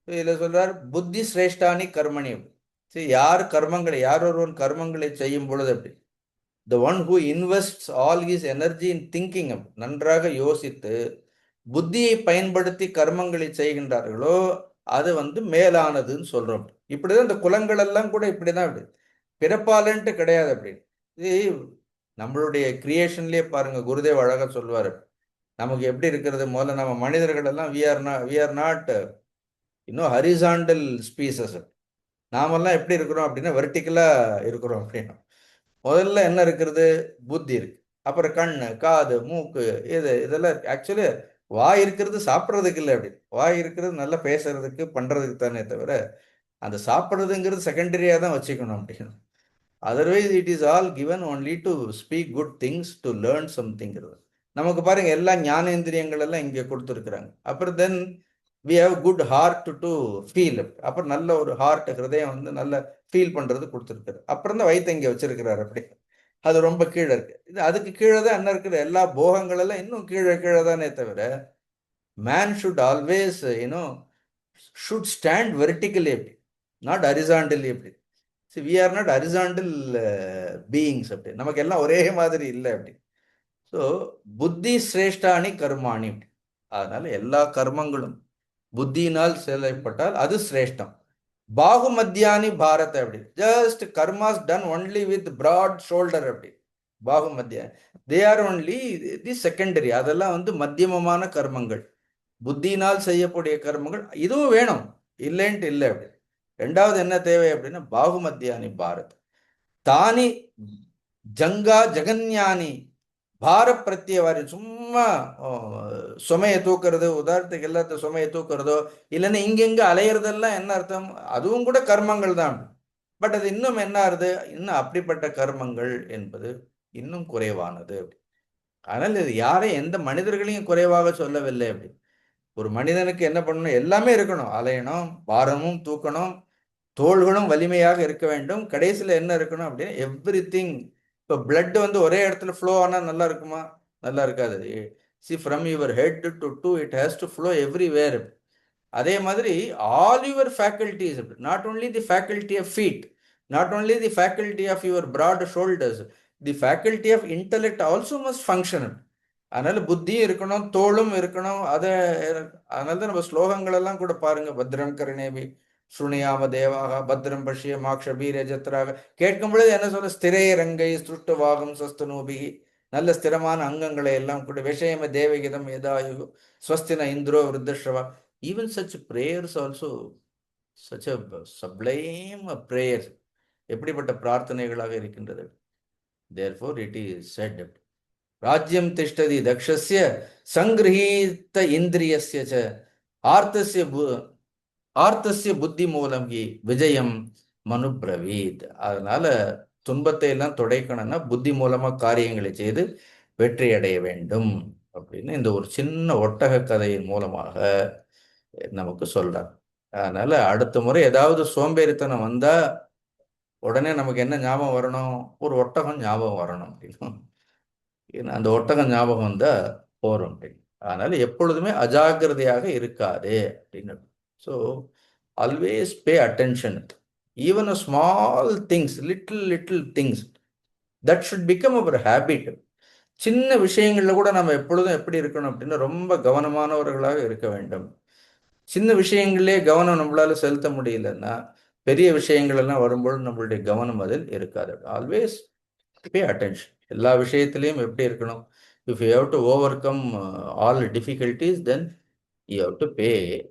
இதுல சொல்றார் புத்தி சிரேஷ்டானி கர்மணி. சரி, யார் கர்மங்களை, யார் ஒருவன் கர்மங்களை செய்யும் பொழுது அப்படி, the one who invests all his energy in thinking, நன்றாக யோசித்து புத்தியை பயன்படுத்தி கர்மங்களை செய்கின்றார்களோ அது மேலானதுன்னு சொல்றோம். இப்படிதான் இந்த குலங்கள் எல்லாம் கூட இப்படிதான், இப்படி பிறப்பாலன்ட்டு கிடையாது. அப்படி இது நம்மளுடைய கிரியேஷன்லயே பாருங்க, குருதேவ் அழகா சொல்லுவாரு. நமக்கு எப்படி இருக்கிறது, முதல்ல நம்ம மனிதர்கள் எல்லாம் வி ஆர் நாட் இன்னும் ஹரிசாண்டல் ஸ்பீசஸ். நாமெல்லாம் எப்படி இருக்கிறோம் அப்படின்னா வெர்டிக்கலா இருக்கிறோம். அப்படின்னா முதல்ல என்ன இருக்கிறது, புத்தி இருக்கு. அப்புறம் கண்ணு, காது, மூக்கு, இதெல்லாம் ஆக்சுவலி வாய் இருக்கிறது சாப்பிட்றதுக்கு இல்லை. அப்படி வாய் இருக்கிறது நல்லா பேசுறதுக்கு பண்றதுக்கு தானே தவிர, அந்த சாப்பிட்றதுங்கிறது செகண்டரியா தான் வச்சுக்கணும் அப்படின்னு. Otherwise it is all given only to speak good things, to learn சம்திங்கிறது. நமக்கு பாருங்க எல்லா ஞானேந்திரியங்கள் எல்லாம் இங்கே கொடுத்துருக்குறாங்க. அப்புறம் then we have good heart to feel. அப்புறம் நல்ல ஒரு ஹார்ட், ஹிருதயம் நல்ல ஃபீல் பண்றது கொடுத்துருக்காரு. அப்புறம் தான் வயிற்று இங்கே வச்சிருக்கிறாரு. அப்படி அது ரொம்ப கீழே இருக்கு. இது அதுக்கு கீழே தான் என்ன இருக்குது, எல்லா போகங்கள் எல்லாம் இன்னும் கீழே கீழே தானே தவிர, man should always should stand vertically, எப்படி நாட் ஹரிசாண்டலி. எப்படி we are not horizontal beings. அப்படி நமக்கு எல்லாம் ஒரே மாதிரி இல்லை. அப்படி ஸோ புத்தி சிரேஷ்டானி கர்மாணி. அதனால எல்லா கர்மங்களும் புத்தியினால் செயல்பட்டால் அது சிரேஷ்டம். பாகுமத்தியானி பாரத். அப்படி just karmas done only with broad shoulder. அப்படி பாகுமத்தியா they are only the secondary. அதெல்லாம் மத்தியமமான கர்மங்கள், புத்தியினால் செய்யக்கூடிய கர்மங்கள். இதுவும் வேணும், இல்லைன்ட்டு இல்லை. அப்படி ரெண்டாவது என்ன தேவை அப்படின்னா பாகுமத்தியானி பாரத் தானி ஜங்கா ஜெகன்யானி பார பிரத்யவாரி. சும்மா சுமையை தூக்குறது, உதாரணத்துக்கு எல்லாத்த சுமையை தூக்குறதோ இல்லைன்னா இங்கெங்க அலையிறதெல்லாம் என்ன அர்த்தம், அதுவும் கூட கர்மங்கள் தான். பட் அது இன்னும் என்ன ஆறுது, இன்னும் அப்படிப்பட்ட கர்மங்கள் என்பது இன்னும் குறைவானது. அதனால இது யாரையும் எந்த மனிதர்களையும் குறைவாக சொல்லவில்லை. அப்படி ஒரு மனிதனுக்கு என்ன பண்ணணும், எல்லாமே இருக்கணும். அலையணும், பாரமும் தூக்கணும், தோள்களும் வலிமையாக இருக்க வேண்டும். கடைசியில் என்ன இருக்கணும் அப்படின்னா எவ்ரி திங். இப்போ பிளட் ஒரே இடத்துல ஃப்ளோ ஆனால் நல்லா இருக்குமா, நல்லா இருக்காது. See from your head to toe it has to flow everywhere. அதே மாதிரி all your faculties, not only the faculty of feet, not only the faculty of your broad shoulders, the faculty of intellect also must function. அதனால புத்தியும் இருக்கணும், தோளும் இருக்கணும். அதனால தான் நம்ம ஸ்லோகங்கள் எல்லாம் கூட பாருங்க, பத்ரம் கருணேபி சுனியாம தேவாக பத்ரம் பஷ்ய மாக்ஷபீர ஜத்ராக. கேட்கும் பொழுது என்ன சொல்ற, ஸ்திரே ரங்கை சுஷ்டவாகம் சஸ்தனூபிகி. நல்ல ஸ்திரமான அங்கங்களை எல்லாம் கூட விஷயம தேவகிதம் ஏதாயு ஸ்வஸ்தின இந்திரோ விருத்தஸ்ரவா. Even such prayers also such a sublime prayers. எப்படிப்பட்ட பிரார்த்தனைகளாக இருக்கின்றது. தேர்ஃபோர் இட் இஸ் செட், ராஜ்யம் திஷ்டதி தக்ஷஸ்ய சங்கிரஹீத இந்திரியஸ்ய ச ஆர்த்தஸ்ய புத்தி மூலம் விஜயம் மனுப்ரவீத். அதனால துன்பத்தை எல்லாம் துடைக்கணும்னா புத்தி மூலமா காரியங்களை செய்து வெற்றி அடைய வேண்டும் அப்படின்னு இந்த ஒரு சின்ன ஒட்டக கதையின் மூலமாக நமக்கு சொல்றார். அதனால அடுத்த முறை ஏதாவது சோம்பேறித்தனம் வந்தா உடனே நமக்கு என்ன ஞாபகம் வரணும், ஒரு ஒட்டகம் ஞாபகம் வரணும் அப்படின்னு. அந்த ஒட்டகம் ஞாபகம் வந்தா போறோம் அப்படின்னு. அதனால எப்பொழுதுமே அஜாக்கிரதையாக இருக்காதே அப்படின்னு. So always pay attention. Even a small things, little things that should become our habit. சின்ன விஷயங்கள்ல கூட நம்ம எப்பொழுதும் எப்படி இருக்கணும் அப்படின்னா ரொம்ப கவனமானவர்களாக இருக்க வேண்டும். சின்ன விஷயங்களே கவனம் நம்மளால செலுத்த முடியலன்னா பெரிய விஷயங்கள் எல்லாம் வரும்போது நம்மளுடைய கவனம் அதில் இருக்காது. Always pay attention. எல்லா விஷயத்திலையும் எப்படி இருக்கணும், if you have to over come all difficulties then you have to pay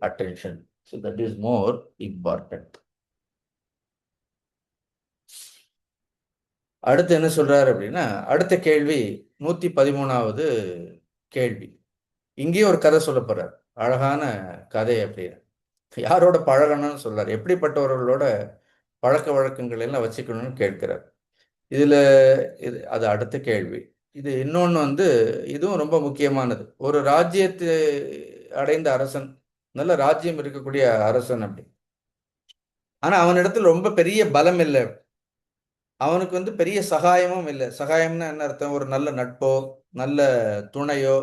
attention. So that is more important. அடுத்து என்ன சொல்றாரு அப்படின்னா, அடுத்த கேள்வி 113வது கேள்வி. இங்கேயும் ஒரு கதை சொல்ல போறார், அழகான கதை. அப்படின்னு யாரோட பழகணும்னு சொல்றாரு, எப்படிப்பட்டவர்களோட பழக்க வழக்கங்கள் எல்லாம் வச்சுக்கணும்னு கேட்கிறார். இதுல அது அடுத்த கேள்வி. இது இன்னொன்று இதுவும் ரொம்ப முக்கியமானது. ஒரு ராஜ்யத்தை அடைந்த அரசன், நல்ல ராஜ்யம் இருக்கக்கூடிய அரசன் அப்படி. ஆனா அவனிடத்துல ரொம்ப பெரிய பலம் இல்லை. அவனுக்கு வந்து பெரிய சகாயமும் இல்லை. சகாயம்னா என்ன அர்த்தம்? ஒரு நல்ல நட்போ நல்ல துணையோ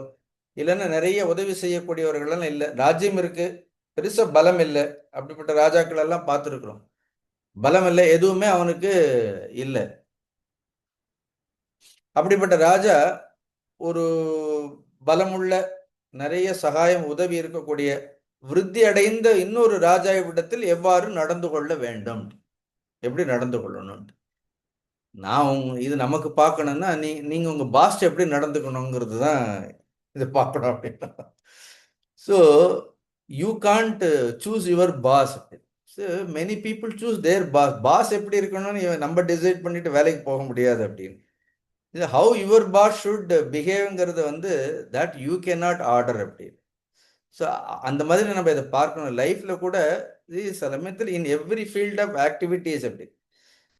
இல்லைன்னா நிறைய உதவி செய்யக்கூடியவர்கள்லாம் இல்லை. ராஜ்யம் இருக்கு, பெருசா பலம் இல்லை. அப்படிப்பட்ட ராஜாக்கள் எல்லாம் பார்த்துருக்குறோம். பலம் இல்லை, எதுவுமே அவனுக்கு இல்லை. அப்படிப்பட்ட ராஜா ஒரு பலமுள்ள நிறைய சகாயம் உதவி இருக்கக்கூடிய விருத்தி அடைந்த இன்னொரு ராஜாவிடத்தில் எவ்வாறு நடந்து கொள்ள வேண்டும், எப்படி நடந்து கொள்ளணும். இது நமக்கு பார்க்கணும்னா நீங்க உங்க பாஸ்ட் எப்படி நடந்துக்கணுங்கிறது தான் இது பார்க்கணும் அப்படின்னா. So you can't choose your boss. So many people choose their boss. Boss எப்படி இருக்கணும்னு நம்ம டிசைட் பண்ணிட்டு வேலைக்கு போக முடியாது அப்படின்னு. இது ஹவு யுவர் பாஸ் ஷுட் பிஹேவ்ங்கிறது வந்து that you can not order அப்படின்னு. ஸோ அந்த மாதிரி நம்ம இதை பார்க்கணும் லைஃப்ல கூட. இது சமயத்தில் in every field of activities அப்படி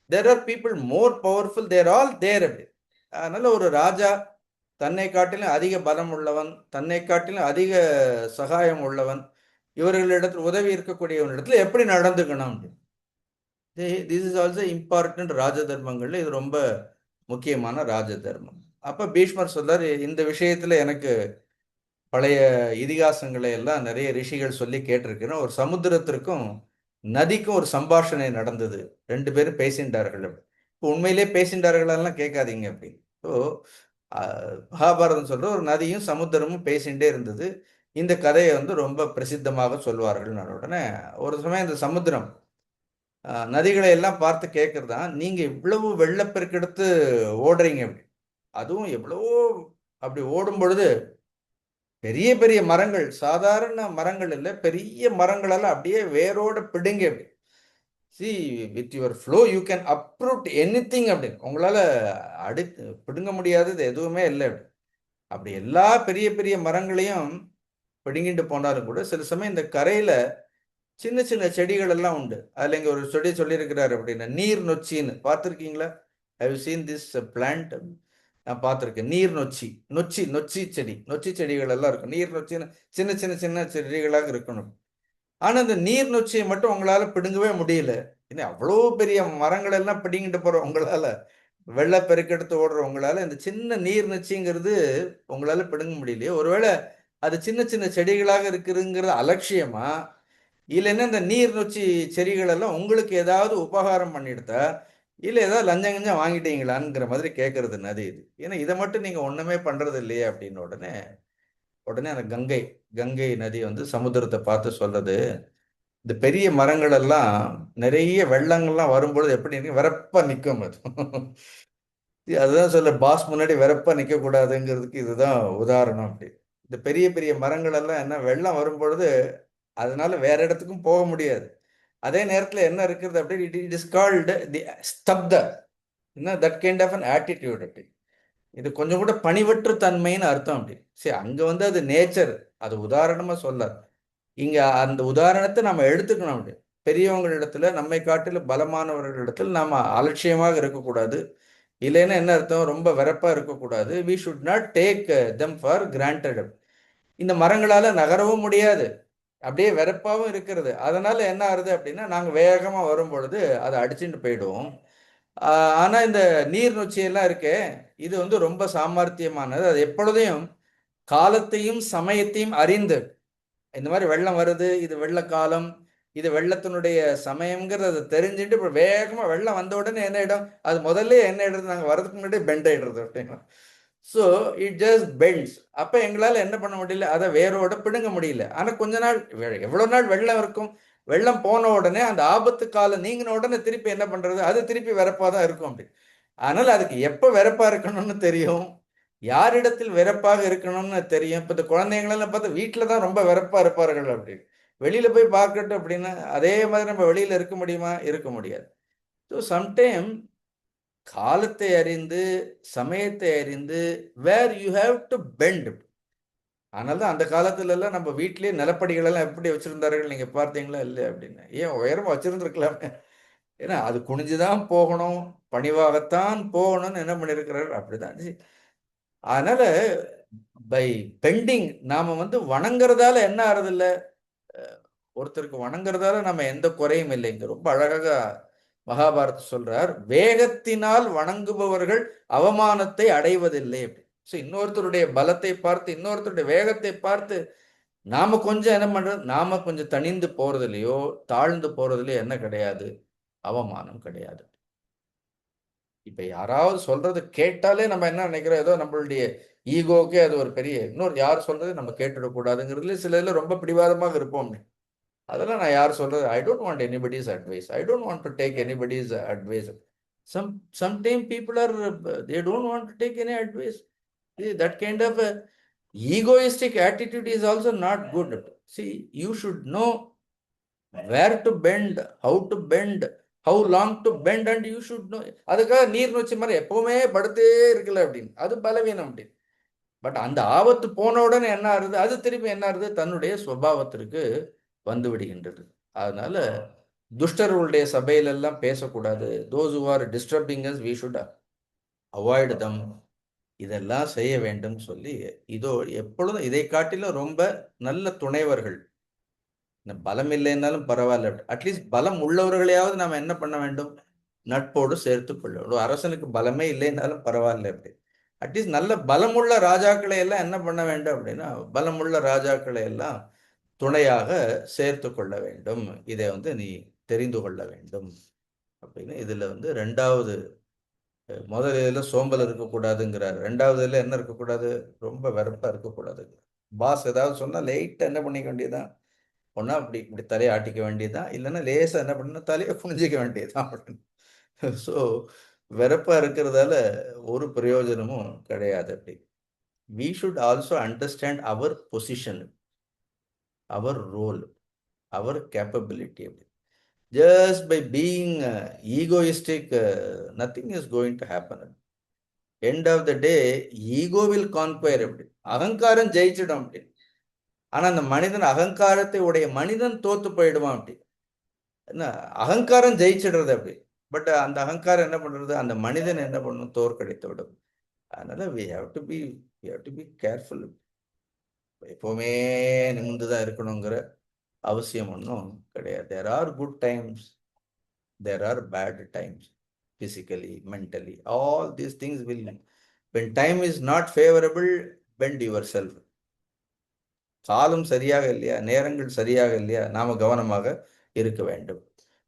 there are people more powerful, there all there அப்படி. அதனால ஒரு ராஜா தன்னை காட்டிலும் அதிக பலம் உள்ளவன், தன்னை காட்டிலும் அதிக சகாயம் உள்ளவன், இவர்களிடத்தில் உதவி இருக்கக்கூடியவனிடத்தில் எப்படி நடந்துக்கணும். திஸ் இஸ் ஆல்சோ இம்பார்ட்டன்ட் ராஜ தர்மங்கள்ல இது ரொம்ப முக்கியமான ராஜ தர்மம். அப்ப பீஷ்மர் சொல்றாரு, இந்த விஷயத்துல எனக்கு பழைய இதிகாசங்களை எல்லாம் நிறைய ரிஷிகள் சொல்லி கேட்டிருக்கிறேன். ஒரு சமுத்திரத்திற்கும் நதிக்கும் ஒரு சம்பாஷணை நடந்தது, ரெண்டு பேரும் பேசின்றார்கள். இப்போ உண்மையிலே பேசின்றார்களெல்லாம் கேட்காதீங்க அப்படின்னு. ஸோ மகாபாரதம் சொல்ற ஒரு நதியும் சமுத்திரமும் பேசிகிட்டே இருந்தது. இந்த கதையை வந்து ரொம்ப பிரசித்தமாக சொல்வார்கள். உடனே ஒரு சமயம் இந்த சமுத்திரம் நதிகளை எல்லாம் பார்த்து கேட்கறதா, நீங்க இவ்வளவு வெள்ளப்பெருக்கெடுத்து ஓடுறீங்க அப்படி, அதுவும் எவ்வளவோ அப்படி ஓடும் பொழுது பெரிய பெரிய மரங்கள், சாதாரண மரங்கள் இல்லை, பெரிய மரங்கள் எல்லாம் அப்படியே வேரோட பிடுங்க அப்படி. C with your flow you can uproot any thing அப்படின்னு. உங்களால பிடுங்க முடியாதது எதுவுமே இல்லை அப்படி. அப்படி எல்லா பெரிய பெரிய மரங்களையும் பிடுங்கிட்டு போனாலும் கூட சில சமயம் இந்த கரையில சின்ன சின்ன செடிகள் எல்லாம் உண்டு. அதுல இங்க ஒரு செடி சொல்லியிருக்கிறாரு அப்படின்னா, நீர் நொச்சின்னு பார்த்துருக்கீங்களா? Have seen this plant? நான் பார்த்துருக்கேன். நீர் நொச்சி, நொச்சி நொச்சி செடி, நொச்சி செடிகள் எல்லாம் இருக்கும். நீர் நொச்சின்னு சின்ன சின்ன சின்ன செடிகளாக இருக்கணும். ஆனா இந்த நீர் நொச்சியை மட்டும் உங்களால பிடுங்கவே முடியல. ஏன்னா அவ்வளோ பெரிய மரங்கள் எல்லாம் பிடுங்கிட்டு போற உங்களால, வெள்ள பெருக்கெடுத்து ஓடுற உங்களால இந்த சின்ன நீர் நொச்சிங்கிறது உங்களால பிடுங்க முடியலையே. ஒருவேளை அது சின்ன சின்ன செடிகளாக இருக்குதுங்கிறது அலட்சியமா, இல்லைன்னா இந்த நீர் நொச்சி செடிகள் எல்லாம் உங்களுக்கு ஏதாவது உபகாரம் பண்ணிடுதா, இல்லை ஏதாவது லஞ்சம் கஞ்சம் வாங்கிட்டீங்களாங்கிற மாதிரி கேட்கறது நதி இது. ஏன்னா இதை மட்டும் நீங்க ஒண்ணுமே பண்றது இல்லையே அப்படின்னு. உடனே உடனே அந்த கங்கை கங்கை நதி வந்து சமுத்திரத்தை பார்த்து சொல்றது, இந்த பெரிய மரங்கள் எல்லாம் நிறைய வெள்ளங்கள்லாம் வரும்பொழுது எப்படி இருக்கு, வெறப்பா நிற்கும் அது. அதுதான் சொல்ல, பாஸ் முன்னாடி வெறப்பா நிற்க கூடாதுங்கிறதுக்கு இதுதான் உதாரணம் அப்படி. இந்த பெரிய பெரிய மரங்கள் எல்லாம் என்ன, வெள்ளம் வரும்பொழுது அதனால வேற இடத்துக்கும் போக முடியாது. அதே நேரத்தில் என்ன இருக்கிறது அப்படி, இட் இஸ் கால்டு தி ஸ்தப்த, that kind of an attitude அப்படி. இது கொஞ்சம் கூட பணிவற்று தன்மைன்னு அர்த்தம் அப்படி. சரி, அங்க வந்து அது நேச்சர், அது உதாரணமா சொல்ல. இங்க அந்த உதாரணத்தை நம்ம எடுத்துக்கணும் அப்படி. பெரியவங்களிடத்துல நம்மை காட்டிலும் பலமானவர்களிடத்தில் நாம அலட்சியமாக இருக்கக்கூடாது. இல்லைன்னா என்ன அர்த்தம், ரொம்ப வெறப்பா இருக்கக்கூடாது. We should not take them for granted. இந்த மரங்களால நகரவும் முடியாது, அப்படியே வெறப்பாவும் இருக்கிறது. அதனால என்ன ஆகுது அப்படின்னா, நாங்க வேகமா வரும் பொழுது அதை அடிச்சுட்டு போயிடுவோம். ஆனா இந்த நீர் நொச்சியெல்லாம் இருக்கே, இது வந்து ரொம்ப சாமர்த்தியமானது. அது எப்பொழுதையும் காலத்தையும் சமயத்தையும் அறிந்து, இந்த மாதிரி வெள்ளம் வருது, இது வெள்ள காலம், இது வெள்ளத்தினுடைய சமயம்ங்கிறத தெரிஞ்சுட்டு இப்போ வேகமா வெள்ளம் வந்த உடனே என்ன ஆயிடும், அது முதல்ல என்ன ஆயிடுறது, நாங்கள் வரதுக்கு முன்னாடி பெண்ட் ஆயிடுறது அப்படின்னா. So it just bends. அப்போ எங்களால் என்ன பண்ண முடியல, அதை வேரோட பிடுங்க முடியல. ஆனால் கொஞ்ச நாள், எவ்வளோ நாள் வெள்ளம் இருக்கும், வெள்ளம் போன உடனே அந்த ஆபத்து காலம் நீங்கின உடனே திருப்பி என்ன பண்ணுறது, அது திருப்பி வெறப்பாக தான் இருக்கும் அப்படி. அதனால் அதுக்கு எப்போ வெறப்பாக இருக்கணும்னு தெரியும், யாரிடத்தில் வெறப்பாக இருக்கணும்னு தெரியும். இப்போ இந்த குழந்தைங்களெல்லாம் பார்த்தா வீட்டில் தான் ரொம்ப வெறப்பாக இருப்பார்கள் அப்படி. வெளியில் போய் பார்க்கட்டும் அப்படின்னா அதே மாதிரி நம்ம வெளியில் இருக்க முடியுமா? இருக்க முடியாது. ஸோ சம்டைம் காலத்தை அறிந்து சமயத்தை அறிந்து where you have to bend. அதனால தான் அந்த காலத்துல எல்லாம் நம்ம வீட்டிலேயே நிலப்படிகள் எல்லாம் எப்படி வச்சிருந்தார்கள் நீங்க பார்த்தீங்களா? இல்லை அப்படின்னு. ஏன் உயரமா வச்சிருந்துருக்கலாமே. ஏன்னா அது குனிஞ்சுதான் போகணும், பணிவாகத்தான் போகணும்னு என்ன பண்ணியிருக்கிறார்கள் அப்படிதான். அதனால பை பெண்டிங் நாம வந்து வணங்குறதால என்ன ஆறுதில்ல, ஒருத்தருக்கு வணங்குறதால நம்ம எந்த குறையும் இல்லைங்க. ரொம்ப அழகாக மகாபாரத சொல்றார், வேகத்தினால் வணங்குபவர்கள் அவமானத்தை அடைவதில்லை. ஸோ இன்னொருத்தருடைய பலத்தை பார்த்து, இன்னொருத்தருடைய வேகத்தை பார்த்து நாம கொஞ்சம் என்ன பண்றது, நாம கொஞ்சம் தணிந்து போறதுலையோ தாழ்ந்து போறதுலையோ என்ன கிடையாது, அவமானம் கிடையாது. இப்ப யாராவது சொல்றது கேட்டாலே நம்ம என்ன நினைக்கிறோம், ஏதோ நம்மளுடைய ஈகோக்கே அது ஒரு பெரிய, இன்னொரு யார் சொல்றது நம்ம கேட்டுடக்கூடாதுங்கிறதுல சில இதுல ரொம்ப பிடிவாதமாக இருப்போம். அதெல்லாம் நான் யார் சொல்றது, I don't want anybody's advice, I don't want to take anybody's advice. Sometimes people are, they don't want to take any advice. See, that kind of egoistic attitude is also not good. See, you should know where to bend, how to bend, how long to bend, and you should know. அதுக்காக நீர் நோச்சி மாதிரி எப்பவுமே படுத்தே இருக்கல அப்படின்னு, அது பலவீனம் அப்படின்னு. But அந்த ஆபத்து போன உடனே என்ன ஆகுது, அது திருப்பி என்ன ஆகுது, தன்னுடைய சுபாவத்திற்கு வந்து விடுகின்றது. அதனால துஷ்டர்களுடைய சபையிலெல்லாம் பேசக்கூடாது. those who are disturbing us, we should avoid them. இதெல்லாம் செய்ய வேண்டும் சொல்லி, இதோ எப்பொழுதும் இதை காட்டிலும் ரொம்ப நல்ல துணைவர்கள், பலம் இல்லைன்னாலும் பரவாயில்ல, அட்லீஸ்ட் பலம் உள்ளவர்களையாவது நாம் என்ன பண்ண வேண்டும், நட்போடு சேர்த்து கொள்ள வேண்டும். அரசனுக்கு பலமே இல்லைன்னாலும் பரவாயில்ல, அப்படி அட்லீஸ்ட் நல்ல பலமுள்ள ராஜாக்களை எல்லாம் என்ன பண்ண வேண்டும் அப்படின்னா, பலமுள்ள ராஜாக்களை எல்லாம் துணையாக சேர்த்து கொள்ள வேண்டும். இதை நீ தெரிந்து கொள்ள வேண்டும் அப்படின்னு இதுல ரெண்டாவது, முதல் இதில் சோம்பல் இருக்கக்கூடாதுங்கிறார். ரெண்டாவது இதில் என்ன இருக்கக்கூடாது, ரொம்ப வெறுப்பா இருக்கக்கூடாது. பாஸ் ஏதாவது சொன்னா லைட்டா என்ன பண்ணிக்க வேண்டியதுதான், ஒன்னா அப்படி இப்படி தலையை ஆட்டிக்க வேண்டியதுதான், இல்லைன்னா லேசா என்ன பண்ணணும், தலையை புனிஞ்சிக்க வேண்டியதுதான் அப்படின்னு. ஸோ வெறுப்பா இருக்கிறதால ஒரு பிரயோஜனமும் கிடையாது. அப்படி we should also understand our position, our role, our capability. Just by being egoistic, nothing is going to happen. End of the day, ego will conquer. அப்படி அகங்காரம் ஜெயிச்சிடும் அப்படி. ஆனா அந்த மனிதன், அகங்காரத்தை உடைய மனிதன் தோத்து போயிடுவான் அப்படி. என்ன அகங்காரம் ஜெயிச்சிடுறது அப்படி. பட் அந்த அகங்காரம் என்ன பண்றது, அந்த மனிதன் என்ன பண்ணும், தோற்கடித்து விடும். அதனால we have to be careful. எப்பவுமே நிமிர்ந்துதான் இருக்கணுங்கிற அவசியம் ஒன்றும் கிடையாது. There are good times, there are bad times, physically, mentally, all these things will, when time is not favorable, bend yourself. காலம் சரியாக இல்லையா, நேரங்கள் சரியாக இல்லையா, நாம கவனமாக இருக்க வேண்டும்.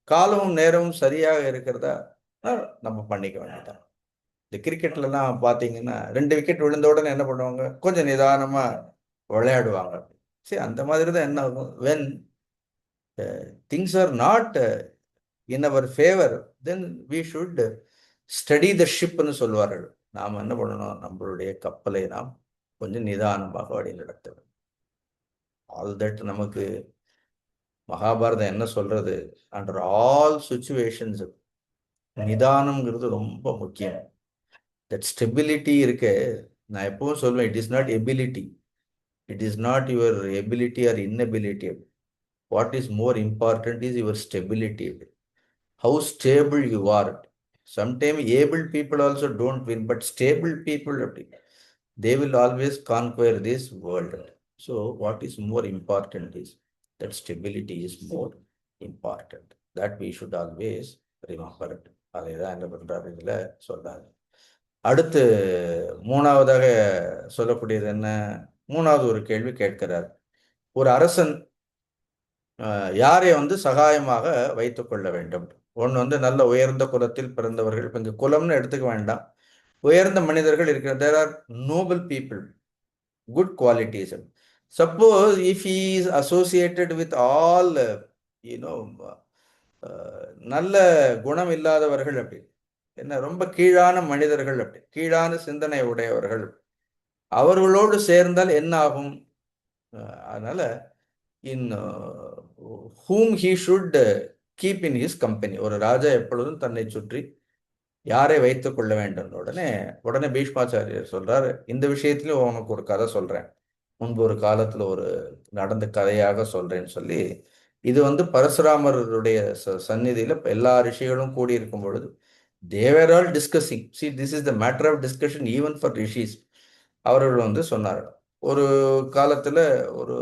காலமும் நேரமும் சரியாக இருக்கிறதா நம்ம பண்ணிக்க வேண்டியதான். இந்த கிரிக்கெட்லாம் பார்த்தீங்கன்னா 2 விக்கெட் விழுந்த உடனே என்ன பண்ணுவாங்க, கொஞ்சம் நிதானமா விளையாடுவாங்க. சரி, அந்த மாதிரி தான் என்ன ஆகும், when things are not in our favor, then we should study the ship ன்னு சொல்வார்கள். நாம் என்ன பண்ணணும், நம்மளுடைய கப்பலை நாம் கொஞ்சம் நிதானமாக வழி நடத்த வேண்டும். ஆல் தட் நமக்கு மகாபாரதம் என்ன சொல்றது, அண்டர் ஆல் சுச்சுவேஷன்ஸ் நிதானம்ங்கிறது ரொம்ப முக்கியம். தட் ஸ்டெபிலிட்டி இருக்கு. நான் எப்பவும் சொல்வேன், it is not ability, it is not your ability or inability. What is more important is your stability. How stable you are. Sometimes able people also don't win, but stable people, they will always conquer this world. So what is more important is that stability is more important. That we should always remember it. அதைதான் என்ன பண்றாரு இதுல சொல்றாரு. அடுத்து மூணாவதாக சொல்லக்கூடியது என்ன, மூணாவது ஒரு கேள்வி கேட்கிறார். ஒரு அரசன் யாரை சகாயமாக வைத்துக் கொள்ள வேண்டும். ஒன்று நல்ல உயர்ந்த குலத்தில் பிறந்தவர்கள், இப்போ இங்கே குலம்னு எடுத்துக்க வேண்டாம், உயர்ந்த மனிதர்கள் இருக்கிற, there are noble people, good qualities. Suppose if he is associated with all நல்ல குணம் இல்லாதவர்கள், அப்படி என்ன ரொம்ப கீழான மனிதர்கள், அப்படி கீழான சிந்தனை உடையவர்கள், அவர்களோடு சேர்ந்தால் என்ன ஆகும். அதனால இன் whom he should keep in his company. ஒரு ராஜா எப்பொழுதும் தன்னை சுற்றி யாரை வைத்துக் கொள்ள வேண்டும். உடனே பீஷ்மாச்சாரியர் சொல்றாரு, இந்த விஷயத்திலும் உனக்கு ஒரு கதை சொல்றேன், முன்பு ஒரு காலத்துல ஒரு நடந்த கதையாக சொல்றேன்னு சொல்லி, இது பரசுராமருடைய சந்நிதியில எல்லா ரிஷிகளும் கூடி இருக்கும் பொழுது, they were all discussing. See, this is the matter of discussion even for rishis. அவர்கள் சொன்னார், ஒரு காலத்துல ஒரு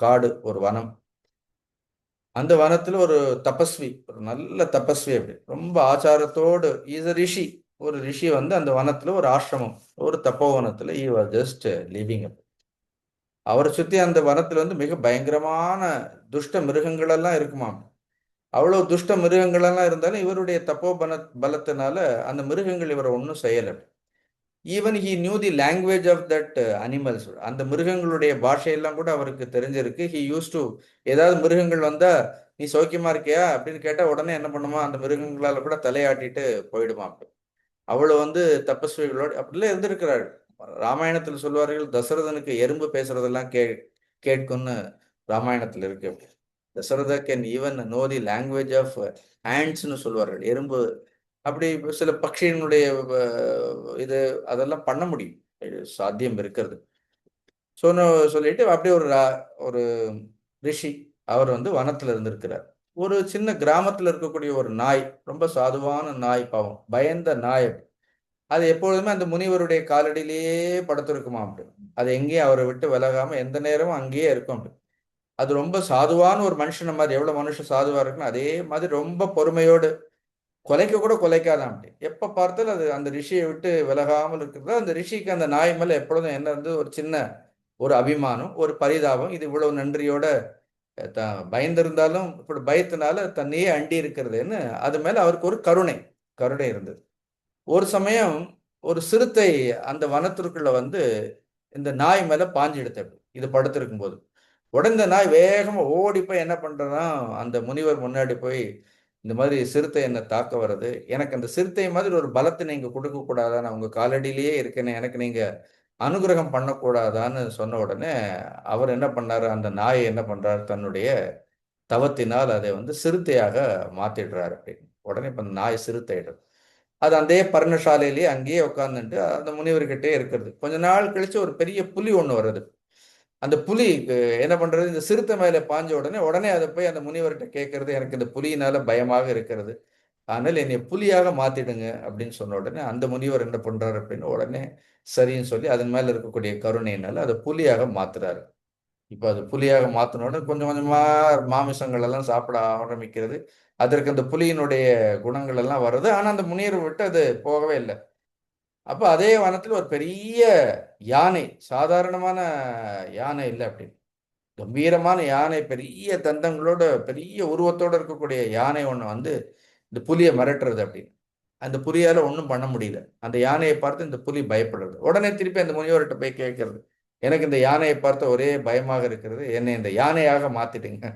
காடு, ஒரு வனம், அந்த வனத்துல ஒரு தபஸ்வி, ஒரு நல்ல தபஸ்வி, அப்படி ரொம்ப ஆச்சாரத்தோடு, இஸ் ரிஷி, ஒரு ரிஷி வந்து அந்த வனத்துல ஒரு ஆசிரமம், ஒரு தப்போவனத்துல ஈ வாஸ் ஜஸ்ட் லிவிங். அவரை சுத்தி அந்த வனத்துல வந்து மிக பயங்கரமான துஷ்ட மிருகங்கள் எல்லாம் இருக்குமாம். அவ்வளவு துஷ்ட மிருகங்கள் எல்லாம் இருந்தாலும் இவருடைய பலத்தினால அந்த மிருகங்கள் இவரை ஒன்றும் செய்யலை. Even he knew the language of that animals. அந்த மிருகங்களுடைய பாஷையெல்லாம் கூட அவருக்கு தெரிஞ்சிருக்கு. ஹி யூஸ் டு, ஏதாவது மிருகங்கள் வந்தா நீ சௌக்கியமா இருக்கியா அப்படின்னு கேட்டா உடனே என்ன பண்ணுமா, அந்த மிருகங்களால கூட தலையாட்டிட்டு போயிடுமா. அவ்வளவு வந்து தபஸ்விகளோடு அப்படிலாம் இருந்திருக்கிறாள். ராமாயணத்தில் சொல்வார்கள், தசரதனுக்கு எறும்பு பேசுறதெல்லாம் கேட்கும்னு ராமாயணத்தில் இருக்கு. Dasharatha can even know the language of ஹேண்ட்ஸ்னு சொல்வார்கள். எறும்பு அப்படி சில பட்சியினுடைய இது அதெல்லாம் பண்ண முடியும், சாத்தியம் இருக்கிறது. சொல்லிட்டு அப்படி ஒரு ரிஷி அவர் வந்து வனத்துல இருந்திருக்கிறார். ஒரு சின்ன கிராமத்துல இருக்கக்கூடிய ஒரு நாய், ரொம்ப சாதுவான நாய், பாவம் பயந்த நாய். அது எப்பொழுதுமே அந்த முனிவருடைய காலடியிலேயே படுத்திருக்குமா அப்படி. அது எங்கேயும் அவரை விட்டு விலகாம எந்த நேரமும் அங்கேயே இருக்கும் அப்படி. அது ரொம்ப சாதுவான ஒரு மனுஷன் மாதிரி, எவ்வளவு மனுஷன் சாதுவா இருக்குன்னு அதே மாதிரி ரொம்ப பொறுமையோடு, கொலைக்க கூட கொலைக்காதான் அப்படி. எப்ப பார்த்தாலும் அது அந்த ரிஷியை விட்டு விலகாமல் இருக்கிறது. அந்த ரிஷிக்கு அந்த நாய் மேல எப்பொழுதும் என்ன இருந்து ஒரு சின்ன ஒரு அபிமானம், ஒரு பரிதாபம். இது இவ்வளவு நன்றியோட பயந்திருந்தாலும் இப்படி பயத்தினால தன்னையே அண்டி இருக்கிறதுன்னு அது மேல அவருக்கு ஒரு கருணை கருணை இருந்தது. ஒரு சமயம் ஒரு சிறுத்தை அந்த வனத்திற்குள்ள வந்து இந்த நாய் மேல பாஞ்சு எடுத்தது, இது படுத்திருக்கும் போது. உடனே இந்த நாய் வேகமா ஓடி போய் என்ன பண்றதுன்னா, அந்த முனிவர் முன்னாடி போய், இந்த மாதிரி சிறுத்தை என்ன தாக்க வருது, எனக்கு அந்த சிறுத்தை மாதிரி ஒரு பலத்தை நீங்க கொடுக்க கூடாதா, நான் உங்க காலடியிலேயே இருக்கேன்னு, எனக்கு நீங்க அனுகிரகம் பண்ணக்கூடாதான்னு சொன்ன உடனே அவர் என்ன பண்ணாரு, அந்த நாயை என்ன பண்றாரு, தன்னுடைய தவத்தினால் அதை வந்து சிறுத்தையாக மாத்திடுறாரு அப்படின்னு. உடனே இப்ப நாய் சிறுத்தையிடும். அது அந்த பர்ணசாலையிலேயே அங்கேயே உட்கார்ந்துட்டு அந்த முனிவர்கிட்டே இருக்கிறது. கொஞ்ச நாள் கழிச்சு ஒரு பெரிய புலி ஒண்ணு வருது. அந்த புலி என்ன பண்றது, இந்த சிறுத்தை மேல பாஞ்ச உடனே உடனே அதை போய் அந்த முனிவர்கிட்ட கேட்கறது, எனக்கு இந்த புலியினால பயமாக இருக்கிறது, ஆனால் என்னை புலியாக மாத்திடுங்க அப்படின்னு சொன்ன உடனே அந்த முனிவர் என்ன பண்றாரு அப்படின்னு உடனே சரின்னு சொல்லி அதன் மேல இருக்கக்கூடிய கருணையினால அதை புலியாக மாத்துறாரு. இப்ப அது புலியாக மாத்தின உடனே கொஞ்சம் கொஞ்சமா மாமிசங்கள் எல்லாம் சாப்பிட ஆரம்பிக்கிறது. அதற்கு அந்த புலியினுடைய குணங்கள் எல்லாம் வருது. ஆனா அந்த முனிவரை விட்டு அது போகவே இல்லை. அப்ப அதே வனத்துல ஒரு பெரிய யானை, சாதாரணமான யானை இல்லை அப்படின்னு, கம்பீரமான யானை, பெரிய தந்தங்களோட பெரிய உருவத்தோட இருக்கக்கூடிய யானை ஒண்ணு வந்து இந்த புலியை மிரட்டுறது அப்படின்னு. அந்த புலியால ஒன்றும் பண்ண முடியல. அந்த யானையை பார்த்து இந்த புலி பயப்படுறது. உடனே திருப்பி அந்த முனிவர்கிட்ட போய் கேட்கறது, எனக்கு இந்த யானையை பார்த்த ஒரே பயமாக இருக்கிறது, என்னை இந்த யானையாக மாத்திடுங்க.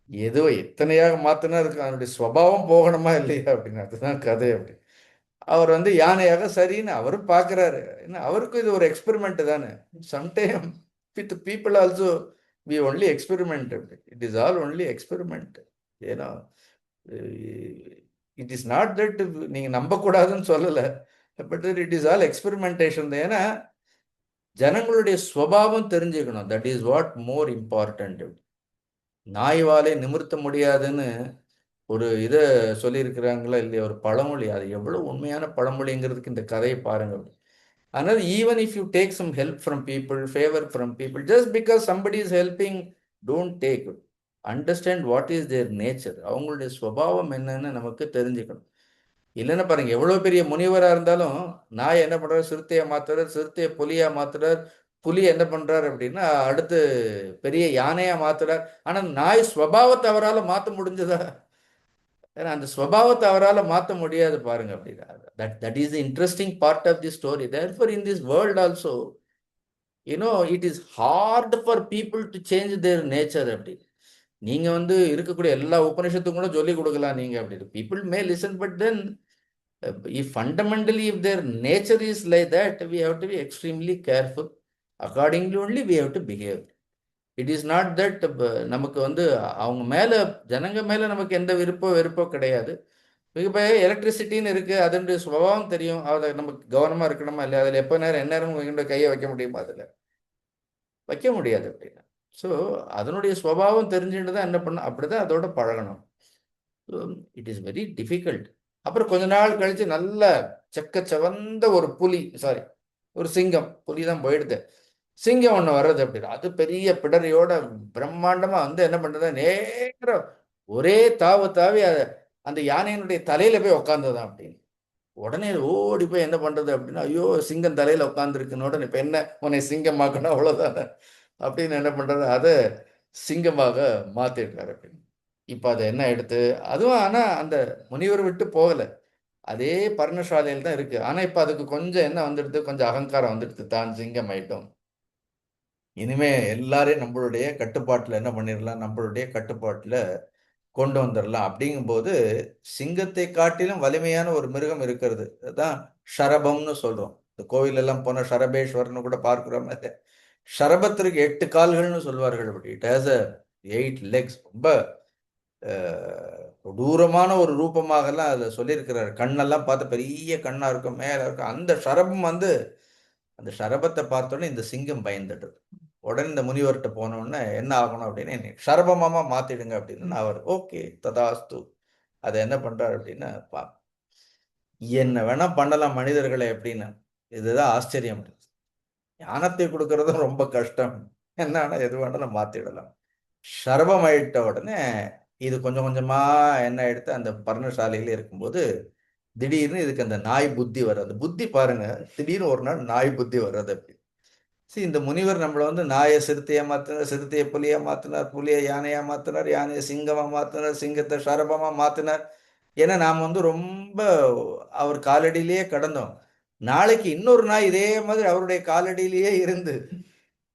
ஏதோ எத்தனையாக மாத்தினா இருக்கு, அதனுடைய சுபாவம் போகணுமா இல்லையா அப்படின்னு, அதுதான் கதை அப்படி. அவர் வந்து யானையாக சரின்னு அவரும் பார்க்குறாரு. ஏன்னா அவருக்கும் இது ஒரு எக்ஸ்பெரிமெண்ட் தானே. Sometime with people also we only experiment. It is all only experiment. ஏன்னா இட் இஸ் நாட் தட் நீங்கள் நம்பக்கூடாதுன்னு சொல்லலை, but it is all experimentation தான். ஏன்னா ஜனங்களுடைய ஸ்வபாவம் தெரிஞ்சுக்கணும். That is what more important. நாய் வாலை நிமிர்த்த முடியாதுன்னு ஒரு இதை சொல்லியிருக்கிறாங்களா இல்லையா, ஒரு பழமொழி. அது எவ்வளவு உண்மையான பழமொழிங்கிறதுக்கு இந்த கதையை பாருங்க. அதனால even if you take some help from people, favour from people, just because somebody is helping, don't take. Understand what is their nature. அவங்களுடைய சுபாவம் என்னன்னு நமக்கு தெரிஞ்சுக்கணும். இல்லைன்னா பாருங்க, எவ்வளவு பெரிய முனிவரா இருந்தாலும் நாய் என்ன பண்றாரு, சிறுத்தையை மாத்துறாரு, சிறுத்தையை புலியா மாத்துறாரு, புலி என்ன பண்றாரு அப்படின்னா அடுத்து பெரிய யானையா மாத்துறாரு. ஆனா நாய் ஸ்வபாவத்தை அவரால் மாத்த முடிஞ்சதா? ஏன்னா அந்த ஸ்வபாவத்தை அவரால் மாற்ற முடியாது பாருங்க அப்படின்னா. That is the interesting part of the story. Therefore in this world also it is hard for people to change their nature அப்படி. நீங்க வந்து இருக்கக்கூடிய எல்லா உபநிஷத்துக்கும் கூட சொல்லி கொடுக்கலாம் நீங்க அப்படி. People may listen, but then if fundamentally if their nature is like that, we have to be extremely careful. Accordingly only we have to behave. It is not that நமக்கு வந்து அவங்க மேல, ஜனங்க மேல நமக்கு எந்த வெறுப்போ கிடையாது. இப்போ எலக்ட்ரிசிட்டின்னு இருக்கு, அதனுடைய சுபாவம் தெரியும், அதை நமக்கு கவனமா இருக்கணுமா இல்லையா, அதில் எப்போ நேரம் எந்நேரம் உங்ககிட்ட கையை வைக்க முடியுமா, அதில் வைக்க முடியாது அப்படின்னா. ஸோ அதனுடைய சுபாவம் தெரிஞ்சுட்டு தான் என்ன பண்ணணும், அப்படிதான் அதோட பழகணும். So it is very difficult. அப்புறம் கொஞ்ச நாள் கழிச்சு நல்ல செக்க செவந்த ஒரு புலி, சாரி ஒரு சிங்கம், புலி தான் போயிடுது, சிங்கம் ஒண்ணு வர்றது அப்படின்னு, அது பெரிய பிடரியோட பிரம்மாண்டமா வந்து என்ன பண்றது, நேரம் ஒரே தாவு தாவி அந்த யானையினுடைய தலையில போய் உட்காந்துதான் அப்படின்னு. உடனே ஓடி போய் என்ன பண்றது அப்படின்னா, ஐயோ சிங்கம் தலையில உட்காந்துருக்குன்னு உடனே இப்ப என்ன உன்னை சிங்கமாக்கணும் அவ்வளவுதானே அப்படின்னு என்ன பண்றது, அதை சிங்கமாக மாத்திருக்காரு அப்படின்னு. இப்ப அதை என்ன எடுத்து அதுவும் ஆனா அந்த முனிவர் விட்டு போகல, அதே பர்ணசாலையில் தான் இருக்கு. ஆனா இப்ப அதுக்கு கொஞ்சம் என்ன வந்துடுது, கொஞ்சம் அகங்காரம் வந்துடுது, தான் சிங்கம் ஆயிட்டோம், இனிமே எல்லாரையும் நம்மளுடைய கட்டுப்பாட்டுல என்ன பண்ணிடலாம், நம்மளுடைய கட்டுப்பாட்டுல கொண்டு வந்துடலாம் அப்படிங்கும்போது சிங்கத்தை காட்டிலும் வலிமையான ஒரு மிருகம் இருக்கிறது. அதுதான் ஷரபம்னு சொல்றோம். இந்த கோவில் எல்லாம் போன ஷரபேஸ்வரர்னு கூட பார்க்கிறோம். ஷரபத்திற்கு 8 கால்கள்னு சொல்வார்கள். அப்படி இட் ஹேஸ் 8 லெக்ஸ். ரொம்ப கொடூரமான ஒரு ரூபமாகலாம் அதில் சொல்லியிருக்கிறார். கண்ணெல்லாம் பார்த்து பெரிய கண்ணா இருக்கும், மேல இருக்கும். அந்த ஷரபம் வந்து அந்த ஷரபத்தை பார்த்தோன்னே இந்த சிங்கம் பயந்துடுது. உடனே இந்த முனிவர்கிட்ட போனோடனே என்ன ஆகணும் அப்படின்னு, என்னை ஷரபமாமா மாத்திடுங்க அப்படின்னு. அவர் ஓகே ததாஸ்து. அதை என்ன பண்றாரு அப்படின்னா, என்ன வேணா பண்ணலாம் மனிதர்களை அப்படின்னு. இதுதான் ஆச்சரியம். ஞானத்தை கொடுக்கறதும் ரொம்ப கஷ்டம். என்ன எது வேணாலும் மாத்திடலாம். சர்வம் ஆயிட்ட உடனே இது கொஞ்சம் கொஞ்சமா என்ன எடுத்து அந்த பர்ணசாலையில இருக்கும்போது திடீர்னு இதுக்கு அந்த நாய் புத்தி வர்றது. புத்தி பாருங்க, திடீர்னு ஒரு நாள் நாய் புத்தி வர்றது அப்படி. சரி, இந்த முனிவர் நம்மளை வந்து நாயை சிறுத்தையா மாத்தினார், சிறுத்தையை புலியா மாத்தினார், புலியை யானையா மாத்தினார், யானையை சிங்கமா மாத்தினார், சிங்கத்தை சரபமா மாத்தினார். ஏன்னா நாம் வந்து ரொம்ப அவர் காலடியிலேயே கடந்தோம். நாளைக்கு இன்னொரு நாய் இதே மாதிரி அவருடைய காலடியிலேயே இருந்து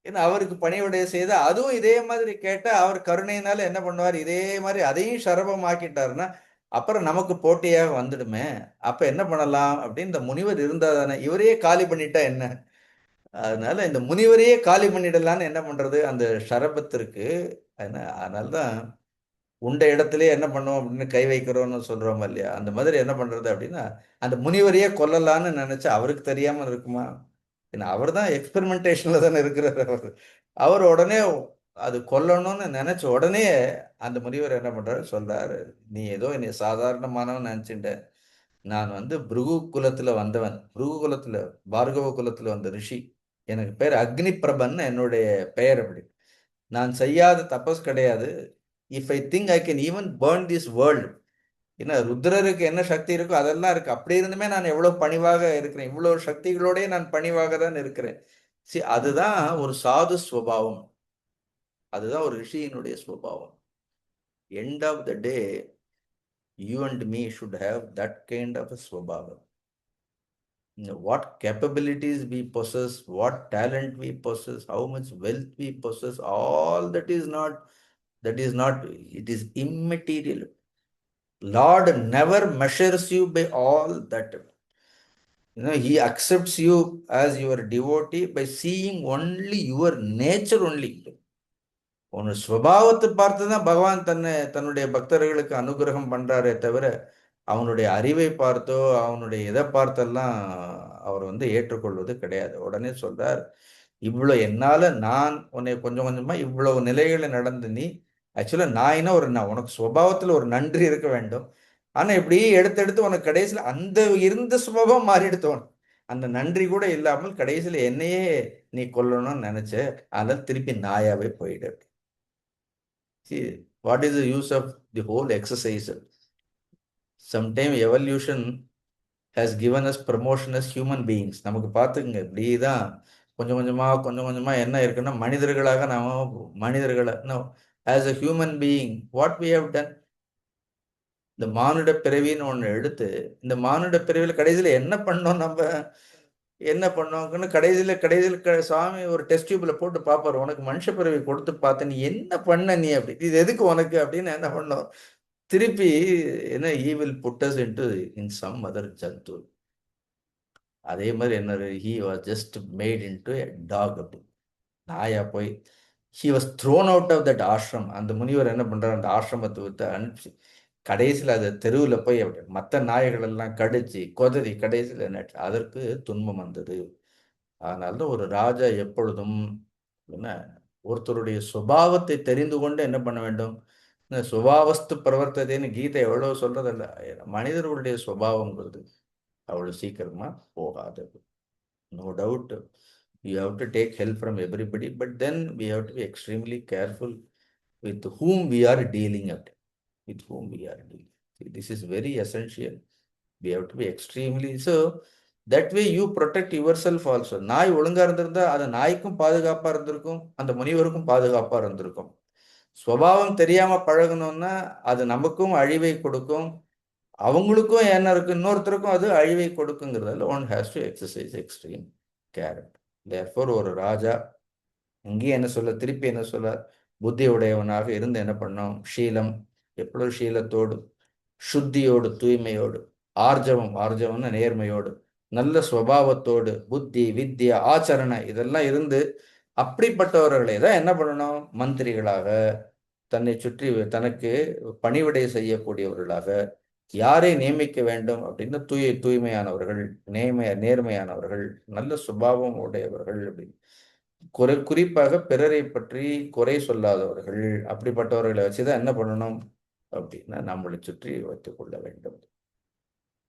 ஏன்னா அவருக்கு பணிவிடைய செய்து அதுவும் இதே மாதிரி கேட்டா அவர் கருணையினால என்ன பண்ணுவார், இதே மாதிரி அதையும் சரபம் ஆக்கிட்டாருன்னா அப்புறம் நமக்கு போட்டியாக வந்துடுமே. அப்ப என்ன பண்ணலாம் அப்படின்னு இந்த முனிவர் இருந்தா தானே, இவரையே காலி பண்ணிட்டா என்ன. அதனால இந்த முனிவரையே காலி பண்ணிடலான்னு என்ன பண்றது அந்த ஷரபத்திற்கு. அதனால்தான் உண்ட இடத்திலே என்ன பண்ணுவோம் அப்படின்னு கை வைக்கிறோம்னு சொல்றோம் இல்லையா, அந்த மாதிரி என்ன பண்றது அப்படின்னா அந்த முனிவரையே கொல்லலான்னு நினைச்சு அவருக்கு தெரியாம இருக்குமா. ஏன்னா அவர் தான் எக்ஸ்பெரிமெண்டேஷன்ல தானே இருக்கிறார். அவர் உடனே அது கொல்லணும்னு நினைச்ச உடனே அந்த முனிவர் என்ன பண்றாரு சொல்றாரு, நீ ஏதோ என்னை சாதாரணமானவன் நினைச்சுட்ட, நான் வந்து பிருகு குலத்துல வந்தவன், பிருகு குலத்துல பார்கவ குலத்துல வந்த ரிஷி, எனக்கு பேர் அக்னி பிரபன் என்னுடைய பெயர். அப்படி நான் செய்யாத தபஸ் கிடையாது. If I think I can even burn this world. ஏன்னா ருத்ரருக்கு என்ன சக்தி இருக்கோ அதெல்லாம் இருக்கு. அப்படி இருந்துமே நான் எவ்வளவு பணிவாக இருக்கிறேன், இவ்வளவு சக்திகளோடய நான் பணிவாக தான் இருக்கிறேன். அதுதான் ஒரு சாது ஸ்வபாவம், அதுதான் ஒரு ரிஷியினுடைய ஸ்வபாவம். End of the day you and me should have that kind of ஸ்வபாவம். What capabilities we possess, what talent we possess, how much wealth we possess, all that is not, it is immaterial. Lord never measures you by all that. He accepts you as your devotee by seeing only your nature only. உன் ஸ்வபாவத்தை பார்த்துதான் பகவான் தன்னுடைய பக்தர்களுக்கு அனுகிரகம் பண்றாரே தவிர அவனுடைய அறிவை பார்த்தோ அவனுடைய இதை பார்த்தெல்லாம் அவர் வந்து ஏற்றுக்கொள்வது கிடையாது. உடனே சொல்றார், இவ்வளவு என்னால நான் உன்னை கொஞ்சம் கொஞ்சமா இவ்வளவு நிலைகளை நடந்து நீ ஆக்சுவலா நான் உனக்கு சுபாவத்துல ஒரு நன்றி இருக்க வேண்டும். ஆனா இப்படி எடுத்து எடுத்து உனக்கு கடைசியில அந்த இருந்த சுபாவம் மாறிடுத்தவன், அந்த நன்றி கூட இல்லாமல் கடைசியில என்னையே நீ கொல்லணும்னு நினைச்ச, அதனால திருப்பி நாயாவே போயிடு. See, what is the use of the whole exercise? Sometime evolution has given us promotion as human beings. நமக்கு பார்த்துக்குங்க, இப்படிதான் கொஞ்சம் கொஞ்சமா கொஞ்சம் கொஞ்சமா என்ன இருக்குன்னா மனிதர்களாக நாம மனிதர்களை as a human being what we have done. இந்த மானுட பிறவின்னு ஒண்ணு எடுத்து இந்த மானுட பிறவியில் கடைசியில என்ன பண்ணோம், நம்ம என்ன பண்ணோம்னு கடைசியில சுவாமி ஒரு டெஸ்ட் டியூப்ல போட்டு பார்ப்பாரு, உனக்கு மனுஷ பிறவி கொடுத்து பார்த்து நீ என்ன பண்ண, நீ அப்படி இது எதுக்கு உனக்கு அப்படின்னு என்ன பண்ணோம், திருப்பி என்ன he will put us into in some other ஜந்து. அதே மாதிரி என்ன, he was just made into a dog. அப்படி நாயா போய் he was thrown out of that ashram. அந்த முனிவர் என்ன பண்றாரு, அந்த ஆசிரமத்தை விட்டு அனுப்பிச்சு கடைசியில் அது தெருவில் போய் அப்படி மற்ற நாய்கள் எல்லாம் கடிச்சு கொதறி கடைசியில் என்ன அதற்கு துன்பம் வந்தது. அதனால்தான் ஒரு ராஜா எப்பொழுதும் என்ன ஒருத்தருடைய சுபாவத்தை தெரிந்து கொண்டு என்ன பண்ண வேண்டும், இந்த சுபாவஸ்து பிரவர்த்ததைன்னு கீதை எவ்வளவு சொல்றதில்ல. மனிதர்களுடைய சுபாவங்கிறது அவ்வளவு சீக்கிரமா போகாது. No doubt You have to take help from everybody, but then we have to be extremely careful with whom we are dealing at, with whom we are dealing. See, this is very essential. We have to be extremely so that way you protect yourself also. நாய் ஒழுங்கா இருந்திருந்தா அது நாய்க்கும் பாதுகாப்பா இருந்திருக்கும், அந்த முனிவருக்கும் பாதுகாப்பா இருந்திருக்கும். சுபாவம் தெரியாம பழகணும்னா அது நமக்கும் அழிவை கொடுக்கும், அவங்களுக்கும் என்ன இருக்கு, இன்னொருத்தருக்கும் அது அழிவை கொடுக்குங்கிறதால one has to exercise extreme care. Therefore ஒரு ராஜா இங்கேயே என்ன சொல்ல, திருப்பி என்ன சொல்ல, புத்தி உடையவனாக இருந்து என்ன பண்ணோம், ஷீலம், எப்பொழுது ஷீலத்தோடு, சுத்தியோடு, தூய்மையோடு, ஆர்ஜவம், ஆர்ஜவம்னு நேர்மையோடு, நல்ல சுபாவத்தோடு, புத்தி, வித்யா, ஆச்சரணை இதெல்லாம் இருந்து அப்படிப்பட்டவர்களை தான் என்ன பண்ணணும், மந்திரிகளாக, தன்னை சுற்றி தனக்கு பணிவிடை செய்யக்கூடியவர்களாக யாரை நியமிக்க வேண்டும் அப்படின்னு தூய்மையானவர்கள், நேர்மையானவர்கள், நல்ல சுபாவம் உடையவர்கள் அப்படின்னு குறிப்பாக பிறரை பற்றி குறை சொல்லாதவர்கள், அப்படிப்பட்டவர்களை வச்சுதான் என்ன பண்ணணும் அப்படின்னா நம்மளை சுற்றி வைத்துக் கொள்ள வேண்டும்.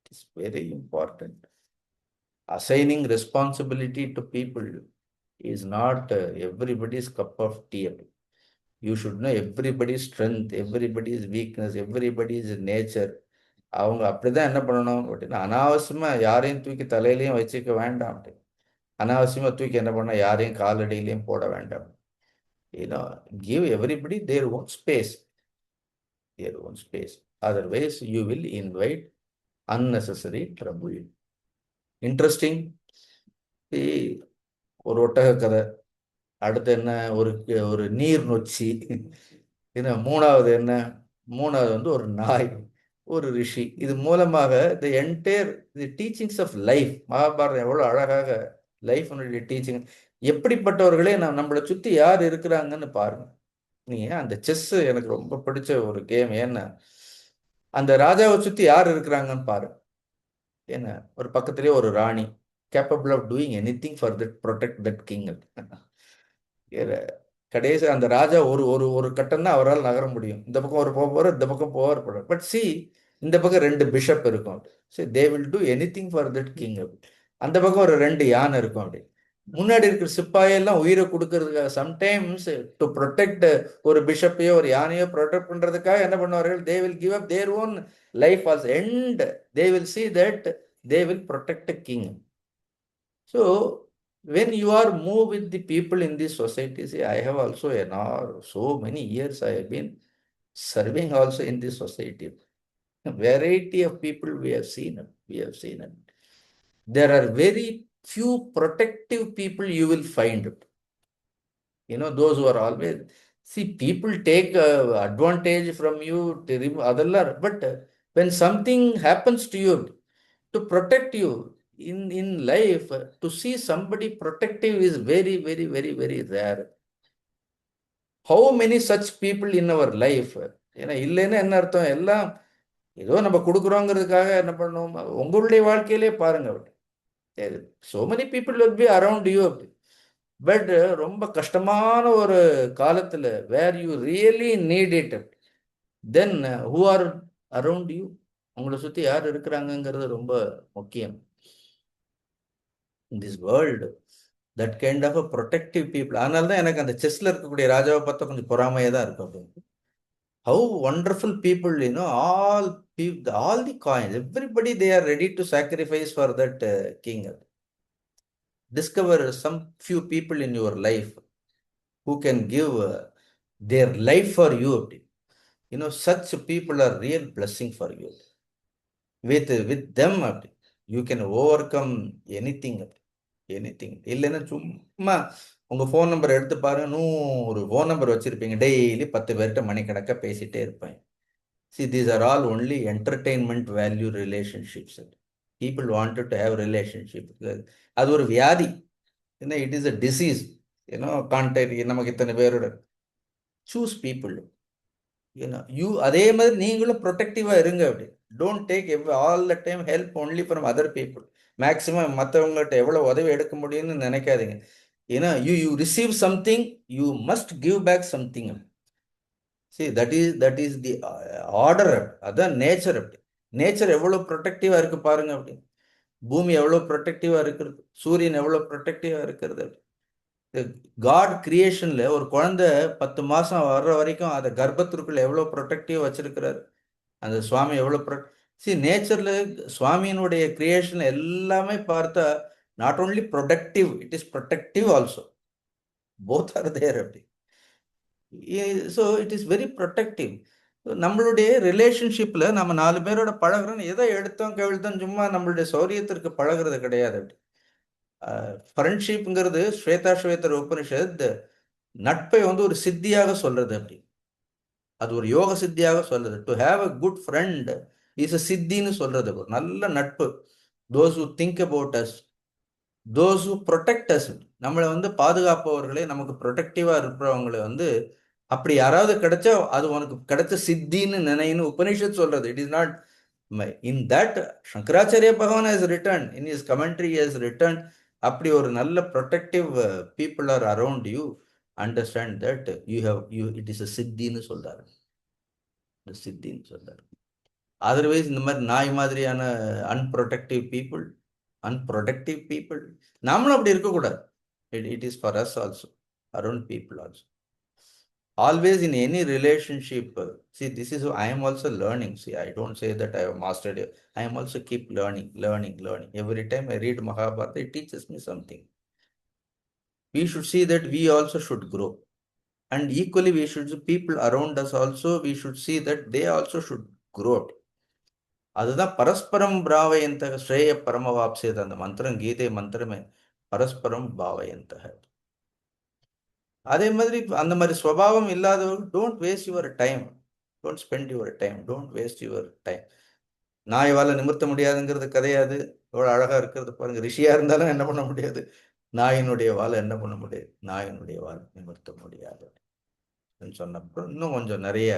It's very important. Assigning responsibility to people is not everybody's cup of tea. You should know everybody's strength, everybody's weakness, everybody's nature. அவங்க அப்படிதான் என்ன பண்ணணும் அப்படின்னா அனாவசியமா யாரையும் தூக்கி தலையிலையும் வச்சுக்க வேண்டாம் அப்படி. அனாவசியமா தூக்கி என்ன பண்ண யாரையும் காலடியிலையும் போட வேண்டாம். Give everybody their own space, their own space. Otherwise you will invite unnecessary trouble. Interesting. ஒரு ஒட்டக கதை, அடுத்து என்ன, ஒரு நீர் நொச்சி, மூணாவது என்ன, மூணாவது வந்து ஒரு நாய், ஒரு ரிஷி. இது மூலமாக the entire the teachings of life, Mahabharata எவ்வளவு அழகாக லைஃப்னுடைய டீச்சிங், எப்படிப்பட்டவர்களே நம்மளை சுத்தி யார் இருக்கிறாங்கன்னு பாருங்க. நீங்க அந்த செஸ் எனக்கு ரொம்ப பிடிச்ச ஒரு கேம். ஏன்னா அந்த ராஜாவை சுத்தி யார் இருக்கிறாங்கன்னு பாருங்க. ஏன்னா ஒரு பக்கத்திலே ஒரு ராணி, capable of doing anything for that protect that king. கடைசி அந்த ராஜா ஒரு ஒரு ஒரு கட்டம் தான் அவரால் நகர முடியும். இந்த பக்கம் ஒரு போவார், இந்த பக்கம் போவார். பட் சி இந்த பக்கம் 2 பிஷப் இருக்கும். சரி, they will do anything for that king. அந்த பக்கம் ஒரு 2 யானை இருக்கும். அப்படி முன்னாடி இருக்கிற சிப்பாயெல்லாம் உயிரை கொடுக்கறதுக்காக, சம்டைம்ஸ் டு ப்ரொடெக்ட் ஒரு பிஷப்பையோ ஒரு யானையோ ப்ரொடெக்ட் பண்றதுக்காக என்ன பண்ணுவார்கள், they will give up their own life also. End they will see that they will protect the king. So when you are moved with the people in this society, see, I have also so many years I have been serving also in this society. A variety of people we have seen it. There are very few protective people you will find. Those who are always, see, people take advantage from you to remove other, but when something happens to you, to protect you in life, to see somebody protective is very, very, very, very rare. How many such people in our life? இல்லைன்னா என்ன அர்த்தம், எல்லாம் ஏதோ நம்ம கொடுக்குறோங்கிறதுக்காக என்ன பண்ணுவோம். உங்களுடைய வாழ்க்கையிலே பாருங்க, so many people will be around you, but ரொம்ப கஷ்டமான ஒரு காலத்துல where you really need it, then who are around you, உங்களை சுத்தி யார் இருக்கிறாங்கிறது ரொம்ப முக்கியம். In this world, that kind of a protective people. அதனால தான் எனக்கு அந்த செஸ்ல இருக்கக்கூடிய ராஜாவை பார்த்தா கொஞ்சம் பொறாமையா தான் இருக்கும். How wonderful people, all the coins, everybody, they are ready to sacrifice for that king. Discover some few people in your life who can give their life for you. Such people are real blessing for you. With them you can overcome anything. இல்லைன்னா சும்மா உங்க phone number எடுத்து பாருங்க, 100 phone number வச்சிருப்பீங்க, daily 10 பேர்கிட்ட மணிக்கணக்கா பேசிட்டே இருப்பேன். See, these are all only entertainment value relationships. People wanted to have relationship. அது ஒரு வியாதி. it is a disease. Contact நமக்கு இத்தனை பேரோட. Choose people. அதே மாதிரி நீங்களும் ப்ரொடெக்டிவா இருங்க. அப்படி don't take all the time help only from other people. Maximum மற்றவங்கள்ட்ட எவ்வளவு உதவி எடுக்க முடியும்னு நினைக்காதீங்க. You receive something, you must give back something. See, that is the order. அதான் நேச்சர். அப்படி நேச்சர் எவ்வளவு ப்ரொடெக்டிவா இருக்கு பாருங்க. அப்படி பூமி எவ்வளவு ப்ரொடெக்டிவா இருக்கிறது, சூரியன் எவ்வளவு ப்ரொடெக்டிவா இருக்கிறது. காட் கிரியேஷன்ல ஒரு குழந்தை 10 மாசம் வர்ற வரைக்கும் அதை கர்ப்பத்திற்குள்ள எவ்வளவு ப்ரொடெக்டிவ் வச்சிருக்கிறார் அந்த சுவாமி எவ்வளவு சி நேச்சர்ல சுவாமியினுடைய கிரியேஷன் எல்லாமே பார்த்தா not only productive, it is protective also. Both are there அப்படி. So it is very protective. நம்மளுடைய ரிலேஷன்ஷிப்ல நம்ம 4 பேரோட பழகுறோம், எதை எடுத்தோம் கவிழ்த்தோம் சும்மா நம்மளுடைய சௌரியத்திற்கு பழகுறது கிடையாது. அப்படி ஃப்ரெண்ட்ஷிப்ங்கிறது ஸ்வேதர் உபனிஷத் நட்பை வந்து ஒரு சித்தியாக சொல்றது. அப்படி அது ஒரு யோக சித்தியாக சொல்றது. To have a good friend is a சித்தின்னு சொல்றது. ஒரு நல்ல நட்பு. Those who think about us, those who protect us, நம்மளை வந்து பாதுகாப்பவர்களே, நமக்கு ப்ரொடெக்டிவா இருக்கிறவங்களை வந்து அப்படி யாராவது கிடைச்சா அது உனக்கு கிடைச்ச சித்தின்னு நினைன்னு உபனிஷத் சொல்றது. It is not in that Shankaracharya Bhagavan has written in his commentary has written. அப்படி ஒரு நல்ல protective people are around you, understand that you have you it is a சித்தின்னு சொல்றாரு. சித்தின்னு சொல்றாரு. அதர்வைஸ் இந்த மாதிரி நாய் மாதிரியான அன்ப்ரொடக்டிவ் பீப்புள் நாமளும் அப்படி இருக்கக்கூடாது. It is for us also, around people also. Always in any relationship, see, this is I am also learning. See, I don't say that I have mastered it. I am also keep learning. Every time I read Mahabharata, it teaches me something. We should see that we also should grow, and equally we should, people around us also, we should see that they also should grow. அதுதான் பரஸ்பரம் பிராவயந்தக ஸ்ரேய பரமவாப்சேத அந்த மந்திரம், கீதை மந்திரமே பரஸ்பரம் பாவயந்தக. அதே மாதிரி அந்த மாதிரி ஸ்வபாவம் இல்லாதவர்கள் don't waste your time, don't spend your time, don't waste your time. நாய் வாழை நிமிர்த்த முடியாதுங்கிறது கிடையாது. எவ்வளோ அழகா இருக்கிறது பாருங்க. ரிஷியா இருந்தாலும் என்ன பண்ண முடியாது, நாயினுடைய வாழை என்ன பண்ண முடியாது, நாயினுடைய வாழை நிமிர்த்த முடியாது சொன்னப்பறம் இன்னும் கொஞ்சம் நிறைய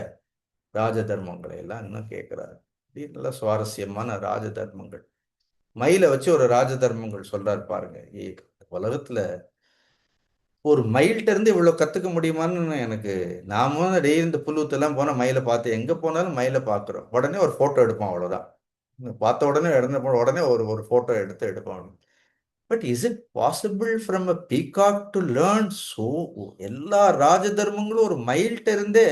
ராஜ தர்மங்களை எல்லாம் இன்னும் கேட்கிறாரு. நல்ல சுவாரஸ்யமான ராஜ தர்மங்கள், மயிலை வச்சு ஒரு ராஜ தர்மங்கள் சொல்றாரு பாருங்க. உலகத்துல ஒரு மயில்கிட்ட இருந்து இவ்வளவு கத்துக்க முடியுமான்னு எனக்கு, நாம டெய்லி இந்த புல்லுத்தெல்லாம் போனா மயிலை பார்த்து, எங்க போனாலும் மயிலை பார்க்குறோம், உடனே ஒரு போட்டோ எடுப்போம், அவ்வளவுதான். பார்த்த உடனே உடனே ஒரு போட்டோ எடுப்போம். But is it possible from a peacock to learn so? எல்லா ராஜ தர்மங்களும் ஒரு மயில்கிட்ட இருந்தே,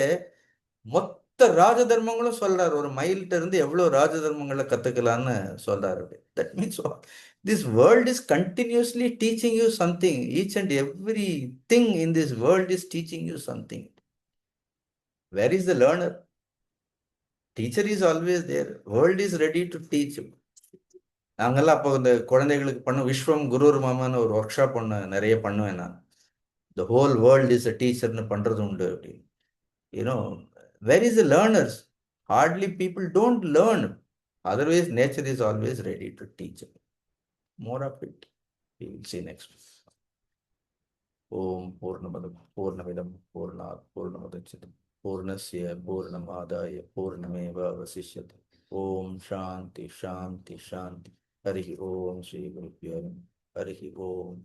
மொத்த ராஜ தர்மங்களும் சொல்றாரு. ஒரு மயில்கிட்ட இருந்து எவ்வளவு ராஜ தர்மங்களை கத்துக்கலாம்னு சொல்றாரு. That means this world is continuously teaching you something. Each and every thing in this world is teaching you something. Where is the learner? Teacher is always there. World is ready to teach you. நாங்கெல்லாம் அப்போ இந்த குழந்தைகளுக்கு பண்ண விஸ்வம் குருர் மாமான்னு ஒரு work shop ஒன்று நிறைய பண்ணுவேன் நான். The whole world is a டீச்சர்னு பண்றது உண்டு. அப்படி you know, where is the learners? Hardly people don't learn. Otherwise nature is always ready to teach. More of it we will see next. Om Purnamada Purnamidam Purnat Purnamadachitam Purnasya Purnamadaya Purnameva Vasishyate. Om Shanti Shanti Shanti. Harihi Om Shri Gurubhyo Namaha. Harihi Om.